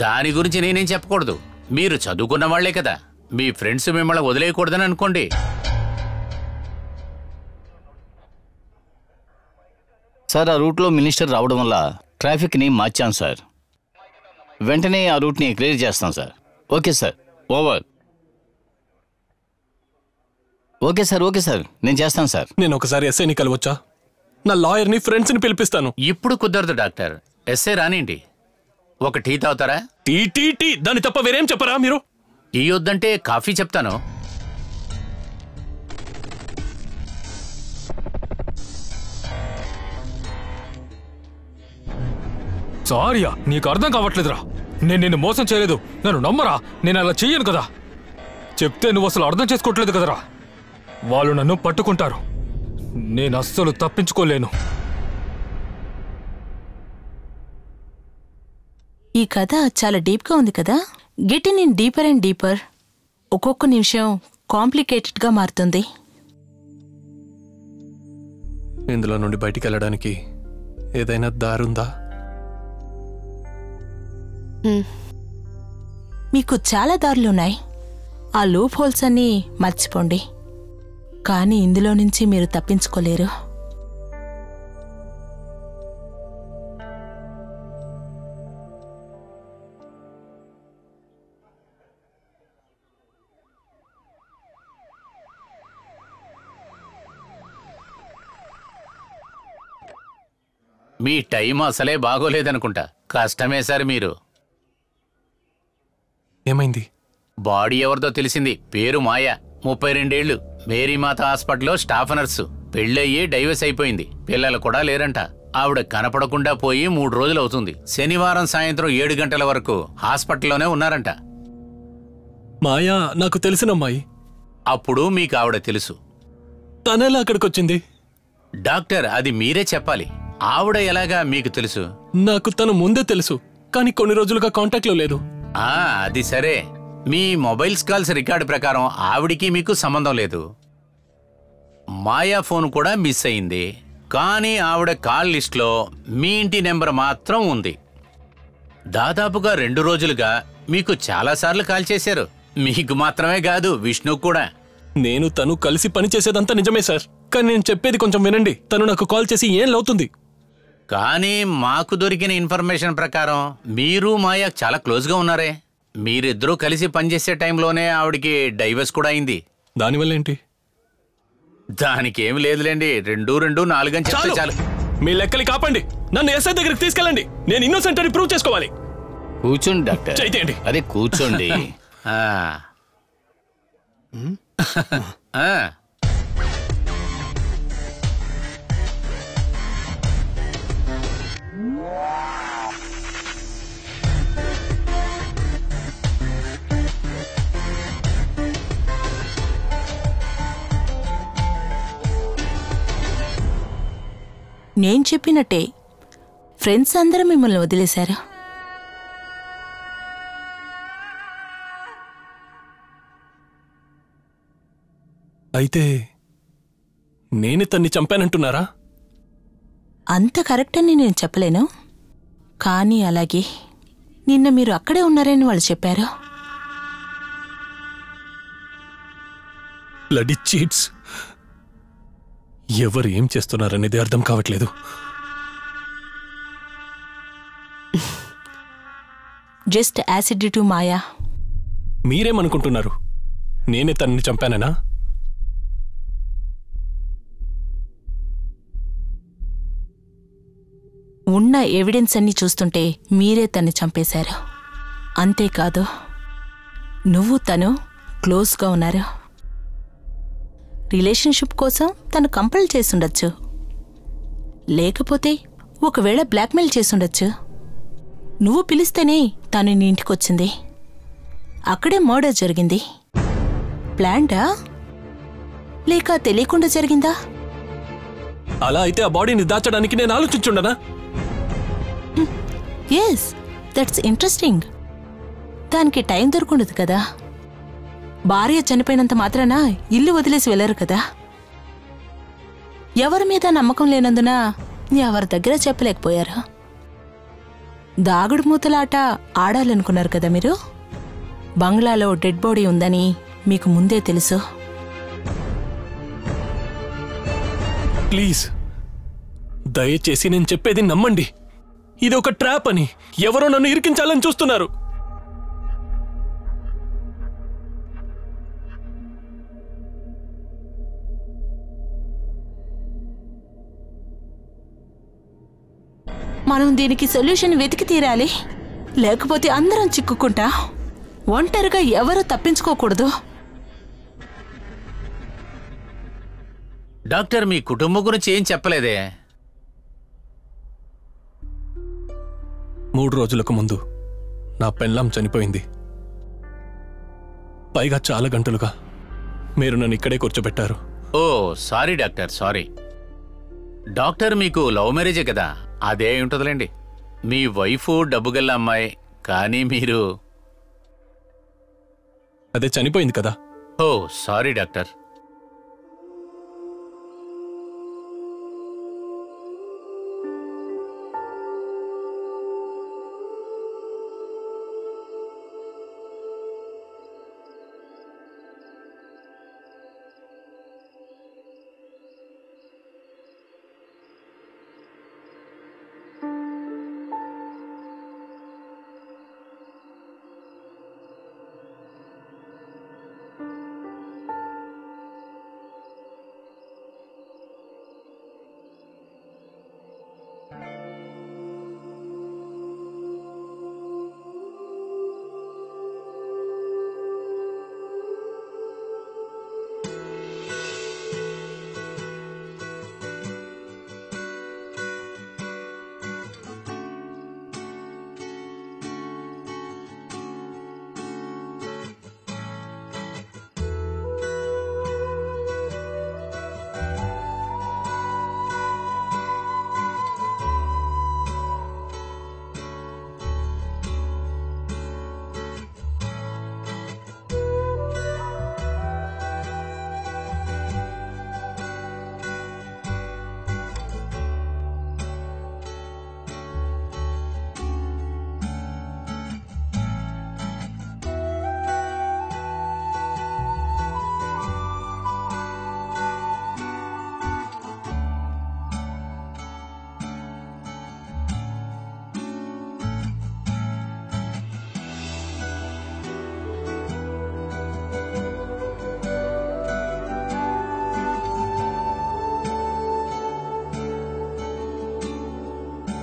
దాని గురించి నేనేం చెప్పకూడదు. మీరు చదువుకున్న వాళ్లే కదా. మీ ఫ్రెండ్స్ మిమ్మల్ని వదిలేయకూడదని అనుకోండి. సార్, ఆ రూట్లో మినిస్టర్ రావడం వల్ల ట్రాఫిక్ని మార్చాం సార్. వెంటనే ఆ రూట్ని క్లియర్ చేస్తాం sir. Okay sir, over. Okay sir, నేను చేస్తాను సార్. నేను ఒకసారి ఎస్ఐని కలవచ్చా? నా లాయర్ని, ఫ్రెండ్స్ని పిలిపిస్తాను. ఇప్పుడు కుదరదు డాక్టర్. ఎస్ఐ రానిండి. ఒక టీ తాగుతారా? టీ దాని తప్ప వేరేం చెప్పరా మీరు? టీ వద్దంటే కాఫీ చెప్తాను. సారియా, నీకు అర్థం కావట్లేదురా. నేను నిన్ను మోసం చేయలేదు. నన్ను నమ్మరా. నేను అలా చెయ్యను కదా. చెప్తే నువ్వు అసలు అర్థం చేసుకోవట్లేదు కదరా. వాళ్ళు నన్ను పట్టుకుంటారు. నేను అస్సలు తప్పించుకోలేను. ఈ కథ చాలా డీప్గా ఉంది కదా. Get in in deeper and deeper. ఒక్కొక్క నిమిషం కాంప్లికేటెడ్గా మారుతుంది. ఇందులో నుండి బయటికి వెళ్ళడానికి ఏదైనా దారుందా? మీకు చాలా దారులున్నాయి. ఆ లూప్ హోల్స్ అన్నీ మర్చిపోండి. కానీ ఇందులో నుంచి మీరు తప్పించుకోలేరు. మీ టైం అసలే బాగోలేదనుకుంటా. కష్టమే సార్ మీరు. ఏమైంది? బాడీ ఎవరిదో తెలిసింది. పేరు మాయ, 32 ఏళ్లు. మేరీమాత హాస్పిటల్లో స్టాఫ్ నర్సు. పెళ్ళయ్యి డైవర్స్ అయిపోయింది. పిల్లలు కూడా లేరంట. ఆవిడ కనపడకుండా పోయి 3 రోజులు అవుతుంది. శనివారం సాయంత్రం 7 గంటల వరకు హాస్పిటల్లోనే ఉన్నారంట. మాయా నాకు తెలిసిన అమ్మాయి. అప్పుడు మీకు ఆవిడ తెలుసు. తనెలా అక్కడికొచ్చింది? డాక్టర్, అది మీరే చెప్పాలి. ఆవిడ ఎలాగా మీకు తెలుసు? నాకు తను ముందే తెలుసు, కానీ కొన్ని రోజులుగా కాంటాక్ట్లో లేదు. అది సరే. మీ మొబైల్స్ కాల్స్ రికార్డు ప్రకారం ఆవిడికి మీకు సంబంధం లేదు. మాయా ఫోన్ కూడా మిస్ అయింది. కానీ ఆవిడ కాల్ లిస్ట్లో మీ ఇంటి నెంబర్ మాత్రం ఉంది. దాదాపుగా 2 రోజులుగా మీకు చాలాసార్లు కాల్ చేశారు. మీకు మాత్రమే కాదు, విష్ణు కూడా. నేను తను కలిసి పనిచేసేదంతా నిజమే సార్. కానీ నేను చెప్పేది కొంచెం వినండి. తను నాకు కాల్ చేసి ఏం లవుతుంది. కానీ మాకు దొరికిన ఇన్ఫర్మేషన్ ప్రకారం మీరు మాయా చాలా క్లోజ్గా ఉన్నారే. మీరిద్దరూ కలిసి పనిచేసే టైంలోనే ఆవిడికి డైవర్స్ కూడా అయింది. దానివల్ల ఏంటి? దానికి ఏమి లేదులేండి. 2 4 అని చెప్తే చాలు. మీ లెక్కలు కాపండి. నన్ను ఎస్ఐ దగ్గరికి తీసుకెళ్ళండి. నేను ఇన్నోసెంట్ అని ప్రూవ్ చేసుకోవాలి. కూర్చోండి డాక్టర్. చేయండి. అదే కూర్చోండి. నేను చెప్పినట్టే ఫ్రెండ్స్ అందరూ మిమ్మల్ని వదిలేశారు. అయితే నేనే తన్ని చంపానంటున్నారా? అంత కరెక్ట్ అని నేను చెప్పలేను, కానీ అలాగే నిన్న మీరు అక్కడే ఉన్నారని వాళ్ళు చెప్పారు. Bloody cheats. ఎవరు ఏం చేస్తున్నారనేది అర్థం కావట్లేదు. జస్ట్ యాసిడ్ టు మాయా. మీరేమనుకుంటున్నారు? నేనే తనని చంపానా? ఉన్న ఎవిడెన్స్ అన్ని చూస్తుంటే మీరే తన్ని చంపేశారు. అంతేకాదు, నువ్వు తను క్లోజ్గా ఉన్నారు. రిలేషన్షిప్ కోసం తను కంపల్ చేసుండొచ్చు, లేకపోతే ఒకవేళ బ్లాక్మెయిల్ చేసుండొచ్చు. నువ్వు పిలిస్తేనే తను నీ ఇంటికొచ్చింది. అక్కడే మర్డర్ జరిగింది. ప్లాన్డా లేక తెలియకుండా జరిగిందా? అలా అయితే ఆ బాడీని దాచడానికి నేను ఆలోచించుండనా? Yes, that's interesting. దానికి టైం దొరుకుండదు కదా. భార్య చనిపోయినంత మాత్రాన ఇల్లు వదిలేసి వెళ్లరు కదా. ఎవరి మీద నమ్మకం లేనందున ఎవరి దగ్గర చెప్పలేకపోయారు. దాగుడు మూతలాట ఆడాలనుకున్నారు కదా మీరు. బంగ్లాలో డెడ్ బాడీ ఉందని మీకు ముందే తెలుసు. ప్లీజ్, దయచేసి నేను చెప్పేది నమ్మండి. ఇది ఒక ట్రాప్ అని, ఎవరో నన్ను ఇరికించాలని చూస్తున్నారు. మనం దీనికి సొల్యూషన్ వెతికి తీరాలి, లేకపోతే అందరం చిక్కుకుంటా. ఒంటరిగా ఎవరు తప్పించుకోకూడదు. డాక్టర్, మీ కుటుంబం గురించి ఏం చెప్పలేదే? 3 రోజులకు ముందు నా పెళ్ళాం చనిపోయింది. పైగా చాలా గంటలుగా మీరు నన్ను ఇక్కడే కూర్చోబెట్టారు. ఓ సారీ డాక్టర్, సారీ. డాక్టర్, మీకు లవ్ మ్యారేజే కదా, అదే ఉంటుందిలేండి. మీ వైఫ్ డబ్బుగల్ల అమ్మాయి, కానీ మీరు అదే చనిపోయింది కదా. ఓ సారీ డాక్టర్.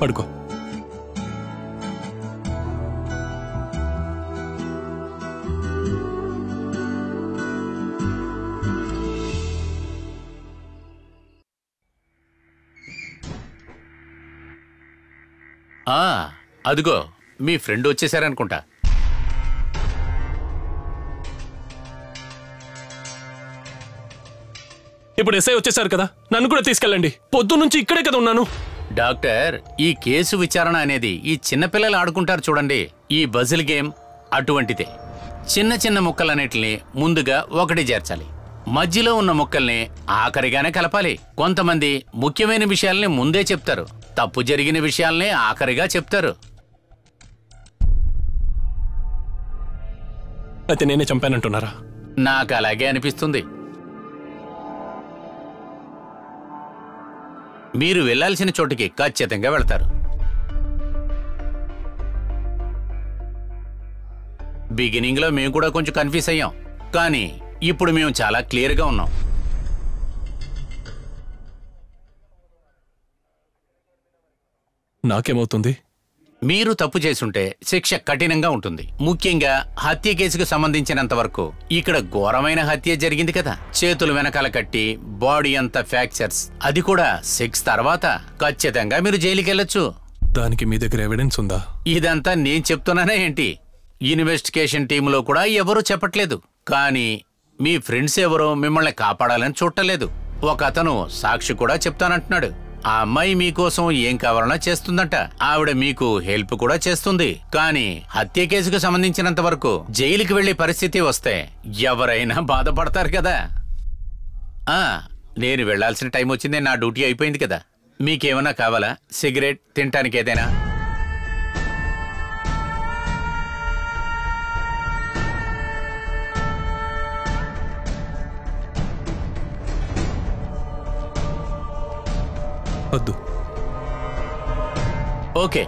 పడుకో. అదిగో మీ ఫ్రెండ్ వచ్చేసారనుకుంటా. ఇప్పుడు ఎస్ఐ వచ్చేసారు కదా, నన్ను కూడా తీసుకెళ్ళండి. పొద్దున్నుంచి ఇక్కడే కదా ఉన్నాను. డాక్టర్, ఈ కేసు విచారణ అనేది ఈ చిన్నపిల్లలు ఆడుకుంటారు చూడండి, ఈ బజిల్ గేమ్ అటువంటిదే. చిన్న చిన్న ముక్కలన్నిటిని ముందుగా ఒకటి చేర్చాలి, మధ్యలో ఉన్న ముక్కల్ని ఆఖరిగానే కలపాలి. కొంతమంది ముఖ్యమైన విషయాల్ని ముందే చెప్తారు, తప్పు జరిగిన విషయాల్ని ఆఖరిగా చెప్తారు. అయితే నేనే చంపానంటున్నారా? నాకు అలాగే అనిపిస్తుంది. మీరు వెళ్లాల్సిన చోటుకి ఖచ్చితంగా వెళ్తారు. బిగినింగ్ లో మేము కూడా కొంచెం కన్ఫ్యూజ్ అయ్యాం, కానీ ఇప్పుడు మేము చాలా క్లియర్గా ఉన్నాం. నాకేమవుతుంది? మీరు తప్పు చేసుంటే శిక్ష కఠినంగా ఉంటుంది. ముఖ్యంగా హత్య కేసుకు సంబంధించినంత వరకు ఇక్కడ ఘోరమైన హత్య జరిగింది కదా. చేతులు వెనకాల కట్టి, బాడీ అంతా ఫ్రాక్చర్స్, అది కూడా 6 తర్వాత. ఖచ్చితంగా మీరు జైలుకి వెళ్ళొచ్చు. దానికి మీ దగ్గర ఎవిడెన్స్ ఉందా? ఇదంతా నేను చెప్తున్నానే ఏంటి, ఇన్వెస్టిగేషన్ టీంలో కూడా ఎవరూ చెప్పట్లేదు. కానీ మీ ఫ్రెండ్స్ ఎవరో మిమ్మల్ని కాపాడాలని చూడలేదు. ఒక అతను సాక్షి కూడా చెప్తానంటున్నాడు. ఆ అమ్మాయి మీకోసం ఏం కావాలన్నా చేస్తుందంట. ఆవిడ మీకు హెల్ప్ కూడా చేస్తుంది. కానీ హత్య కేసుకు సంబంధించినంత వరకు జైలుకి వెళ్లే పరిస్థితి వస్తే ఎవరైనా బాధపడతారు కదా. నేను వెళ్లాల్సిన టైం వచ్చింది, నా డ్యూటీ అయిపోయింది కదా. మీకేమన్నా కావాలా? సిగరెట్, తినటానికి ఏదైనా? వద్దు. ఓకే.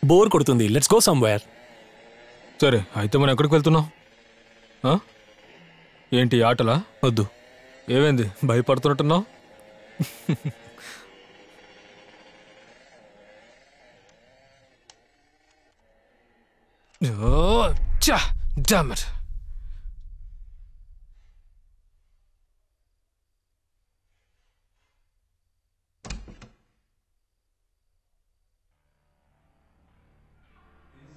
బోర్ కొడుతుంది, లెట్స్ గో సమ్వేర్. సరే, అయితే మనం ఎక్కడికి వెళ్తున్నాం? ఏంటి ఆటలా? వద్దు. ఏమైంది, భయపడుతున్నట్టున్నావు? Damn it.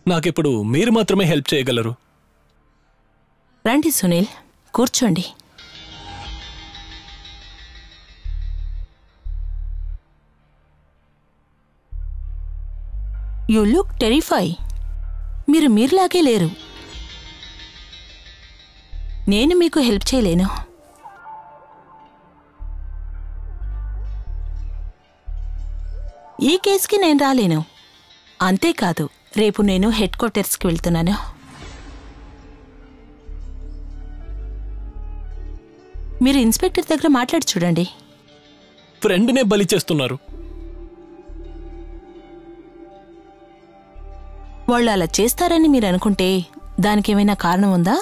నాకిప్పుడు మీరు మాత్రమే హెల్ప్ చేయగలరు. రండి సునీల్, కూర్చోండి. You look terrify. మీరు మీరులాగే లేరు. నేను మీకు హెల్ప్ చేయలేను. ఈ కేసుకి నేను రాలేను. అంతేకాదు, రేపు నేను హెడ్ క్వార్టర్స్కి వెళ్తున్నాను. మీరు ఇన్స్పెక్టర్ దగ్గర మాట్లాడి చూడండి. ఫ్రెండ్నే బలి చేస్తున్నారు. వాళ్ళు అలా చేస్తారని మీరు అనుకుంటే దానికి ఏమైనా కారణం ఉందా?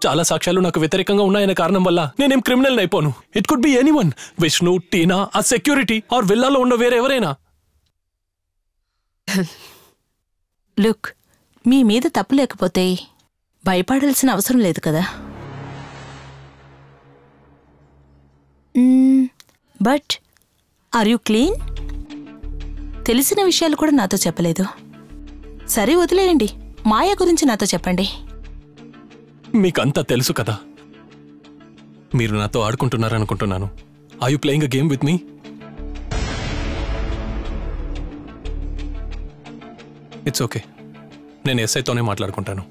చాలా సాక్ష్యాలు నాకు వ్యతిరేకంగా ఉన్నాయనే కారణం వల్ల నేనేం క్రిమినల్ అయిపోను. It could be anyone. Vishnu, Tina, ఆ సెక్యూరిటీ ఆర్ విల్లాలో ఉన్న వేరెవరైనా. లుక్, మీ మీద తప్పు లేకపోతే భయపడాల్సిన అవసరం లేదు కదా. But are you clean? తెలిసిన విషయాలు కూడా నాతో చెప్పలేదు. సరే వదిలేయండి, మాయ గురించి నాతో చెప్పండి. మీకంతా తెలుసు కదా. మీరు నాతో ఆడుకుంటున్నారనుకుంటున్నాను. Are you playing a game with me? It's okay, నేను ఎస్ఐతోనే మాట్లాడుకుంటాను.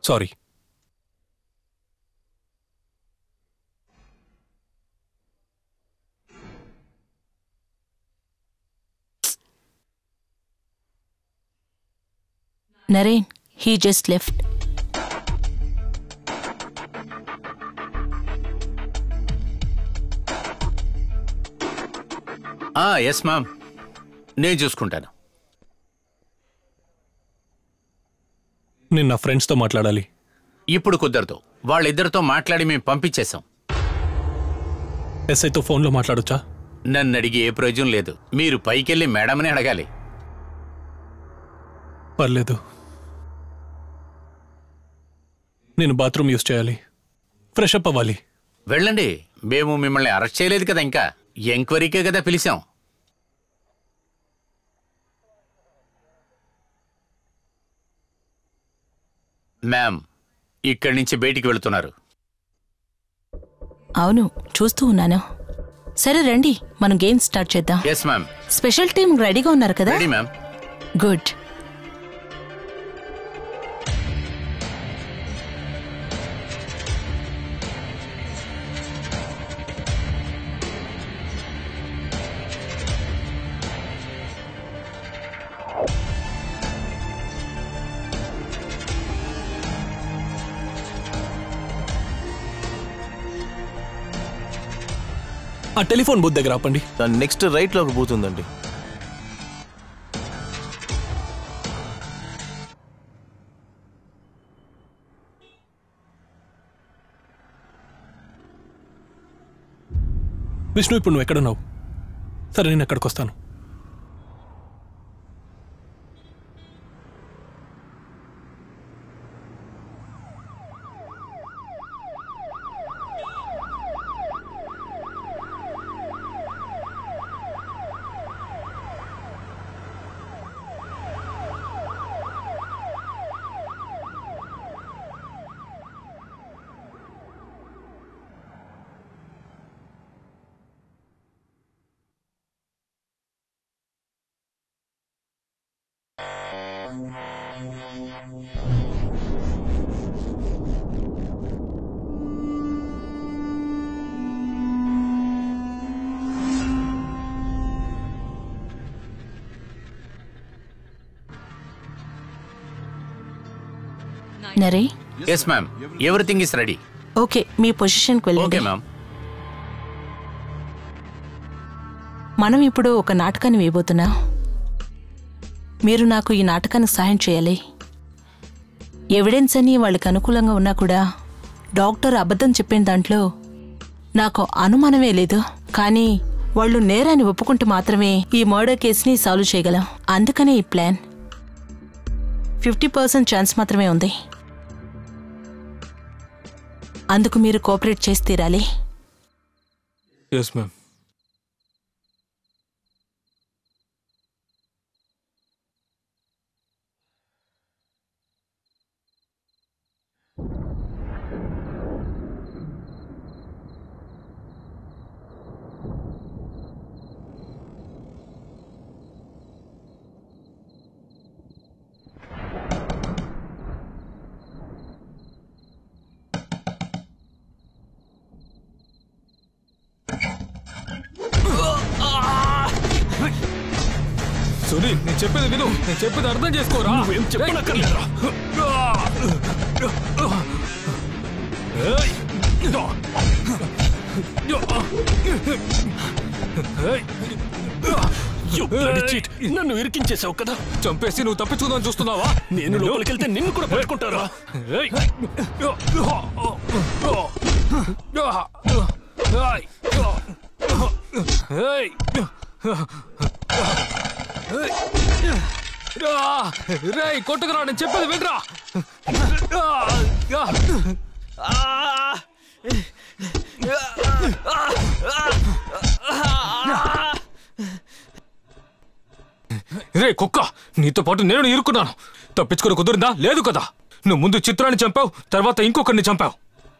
Sorry. Naren, he just left. Yes ma'am, నేను చూసుకుంటాను. నేను నా ఫ్రెండ్స్తో మాట్లాడాలి. ఇప్పుడు కుదరదు. వాళ్ళిద్దరితో మాట్లాడి మేము పంపించేశాం. ఎస్ఐతో ఫోన్లో మాట్లాడొచ్చా? నన్ను అడిగి ఏ ప్రయోజనం లేదు. మీరు పైకెళ్ళి మేడంని అడగాలి. పర్లేదు, నేను బాత్రూమ్ యూజ్ చేయాలి, ఫ్రెష్ అప్ అవ్వాలి. వెళ్ళండి. మేము మిమ్మల్ని అరెస్ట్ చేయలేదు కదా, ఇంకా ఎంక్వైరీకే కదా పిలిచాం. మ్యామ్, ఇక్కడి నుంచి బయటికి వెళుతున్నారు. అవును, చూస్తూ ఉన్నాను. సరే రండి, మనం గేమ్ స్టార్ట్ చేద్దాం. Yes ma'am. స్పెషల్ టీం రెడీగా ఉన్నారు కదా? Ready ma'am. గుడ్. ఆ టెలిఫోన్ బూత్ దగ్గర ఆపండి. దాని నెక్స్ట్ రైట్ లో ఒక బూత్ ఉందండి. విష్ణు, ఇప్పుడు నువ్వు ఎక్కడున్నావు? సరే, నేను ఎక్కడికి వస్తాను. నరే. Yes ma'am, everything is ready. Okay, మీ పొజిషన్కి వెళ్ళండి. Okay ma'am. మనం ఇప్పుడు ఒక నాటకాన్ని వేయబోతున్నాం. మీరు నాకు ఈ నాటకానికి సహాయం చేయాలి. ఎవిడెన్స్ అని వాళ్ళకి అనుకూలంగా ఉన్నా కూడా డాక్టర్ అబద్ధం చెప్పిన దాంట్లో నాకు అనుమానమే లేదు. కానీ వాళ్ళు నేరాన్ని ఒప్పుకుంటే మాత్రమే ఈ మర్డర్ కేసుని సాల్వ్ చేయగలం. అందుకనే ఈ ప్లాన్. 50% ఛాన్స్ మాత్రమే ఉంది. అందుకు మీరు కోఆపరేట్ చేసి తీరాలి. Yes ma'am. సునీల్, నేను చెప్పేది విను. నేను చెప్పేది అర్థం చేసుకోరా. నువ్వేం చెప్పనక్కర్లేదురా. నన్ను ఇరికించేసావు కదా. చంపేసి నువ్వు తప్పించుకుందాం చూస్తున్నావా? నేను లోపలికెళ్తే నిన్ను కూడా పట్టుకుంటారా? రేయ్, కొట్టుకురా, నేను చెప్పేది వినరా. రే కుక్క, నీతో పాటు నేను ఇరుక్కున్నాను. తప్పించుకుని కుదిరిందా? లేదు కదా. నువ్వు ముందు చిత్రాన్ని చంపావు, తర్వాత ఇంకొకరిని చంపావు.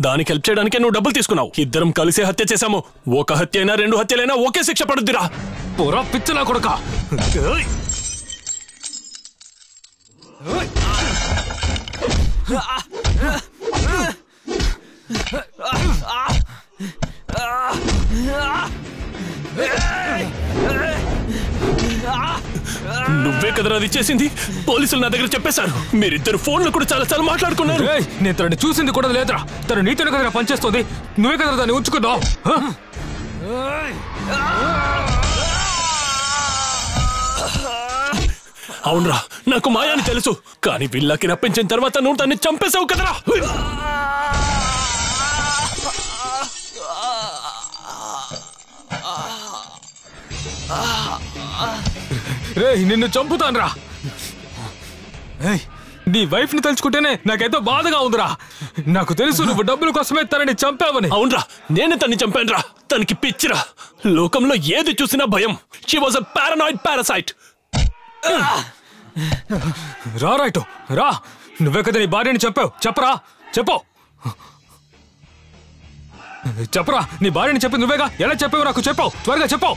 దానికి హెల్ప్ చేయడానికే నువ్వు డబ్బులు తీసుకున్నావు. ఇద్దరం కలిసే హత్య చేశాము. ఒక హత్య అయినా 2 హత్యలైనా ఒకే శిక్ష పడుద్దిరా. పోరా పిచ్చనా కొడుకా. నువ్వే కదరా అది చేసింది. పోలీసులు నా దగ్గర చెప్పేశారు. మీరిద్దరు ఫోన్లు కూడా చాలా చాలా మాట్లాడుకున్నారు. నేను తనని చూసింది కూడా లేదురా. తను నీతోనే కదరా పనిచేస్తుంది. నువ్వే కదరా దాన్ని ఉంచుకున్నావు. అవునరా, నాకు మాయాని తెలుసు. కానీ వీళ్ళకి రప్పించిన తర్వాత నువ్వు దాన్ని చంపేశావు కదరా. రేయ్ నిన్ను చంపుతాన్రా. నీ వైఫ్ ని తలుచుకుంటేనే నాకేదో బాధగా ఉందిరా. నాకు తెలుసు నువ్వు డబ్బుల కోసమే తనని చంపావని. అవునరా, నేను తన్ని చంపానురా. తనకి పిచ్చిరా. లోకంలో ఏది చూసినా భయం. She was a paranoid parasite. రా రైట్ రా. నువ్వే కదా నీ భార్యని చెప్పావు. చెప్పరా, చెప్పు చెప్పరా. నీ భార్యని చెప్పి నువ్వేగా. ఎలా చెప్పావు నాకు చెప్పావు. త్వరగా చెప్పావు.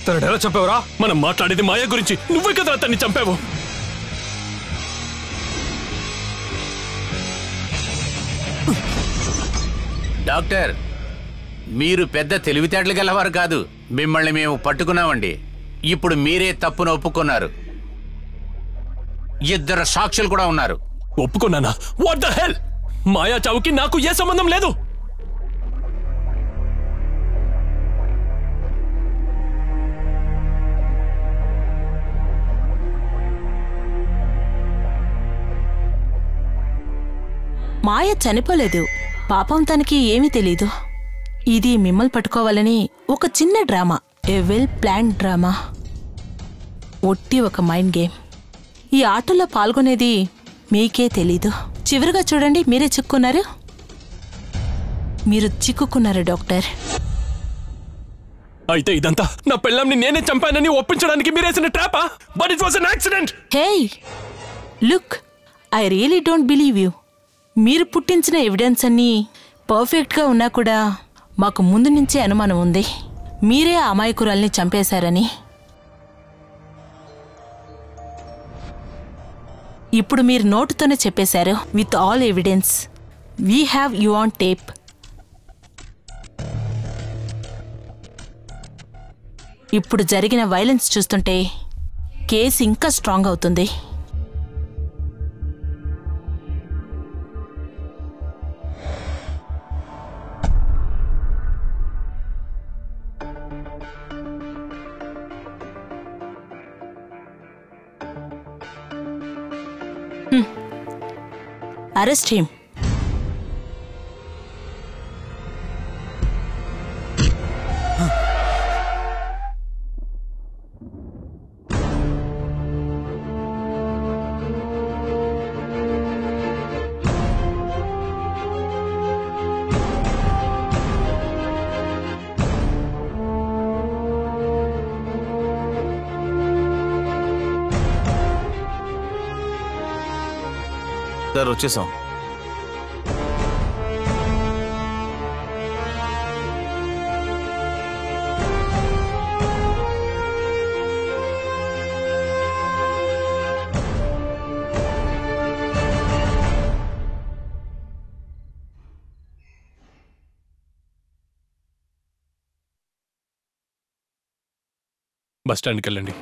తనని ఎలా చెప్పావురా? మనం మాట్లాడేది మాయ గురించి. నువ్వే కదా తన్ని చంపావు. డాక్టర్, మీరు పెద్ద తెలివితేటలు గలవారు కాదు. మిమ్మల్ని మేము పట్టుకున్నామండి. ఇప్పుడు మీరే తప్పును ఒప్పుకున్నారు. ఇద్దరు సాక్షులు కూడా ఉన్నారు. ఒప్పుకున్నానా? What the hell! మాయా చావుకి నాకు ఏ సంబంధం లేదు. మాయ చనిపోలేదు. పాపం తనకి ఏమీ తెలీదు. ఇది మిమ్మల్ని పట్టుకోవాలని ఒక చిన్న డ్రామా, ఏ వెల్ ప్లాన్ డ్రామా. ఒట్టి ఒక మైండ్ గేమ్. ఈ ఆటలో పాల్గొనేది మీకే తెలీదు. చివరిగా చూడండి, మీరే చిక్కుకున్నారు. మీరు చిక్కుకున్నారు డాక్టర్. అయితే ఇదంతా నా పెళ్ళాంని నేనే చంపానని ఒప్పించడానికి మీరేసిన ట్రాపా? But it was an accident. Hey look, I really don't believe you. మీరు పుట్టించిన ఎవిడెన్స్ అన్నీ పర్ఫెక్ట్గా ఉన్నా కూడా మాకు ముందు నుంచే అనుమానం ఉంది మీరే ఆ అమాయకురాల్ని చంపేశారని. ఇప్పుడు మీరు నోటుతోనే చెప్పేశారు. With all evidence we have you on tape. ఇప్పుడు జరిగిన వైలెన్స్ చూస్తుంటే కేసు ఇంకా స్ట్రాంగ్ అవుతుంది. Arrest him. సార్ వచ్చేసాం. బస్ స్టాండ్కి వెళ్ళండి.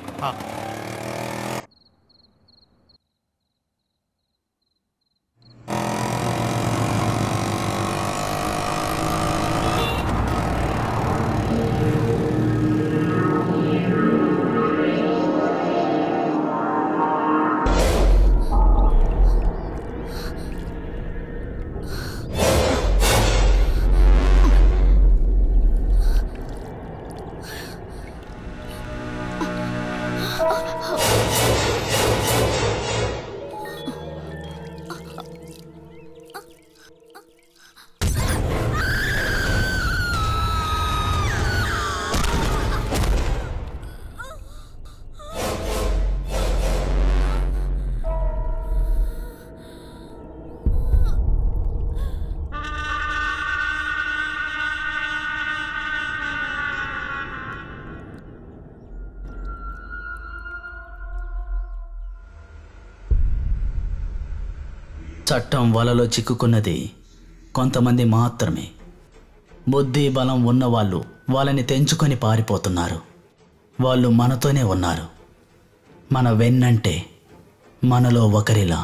చట్టం వలలో చిక్కుకున్నది కొంతమంది మాత్రమే. బుద్ధి బలం ఉన్నవాళ్ళు వాళ్ళని తెంచుకొని పారిపోతున్నారు. వాళ్ళు మనతోనే ఉన్నారు. మన వెన్నంటే మనలో ఒకరిలా.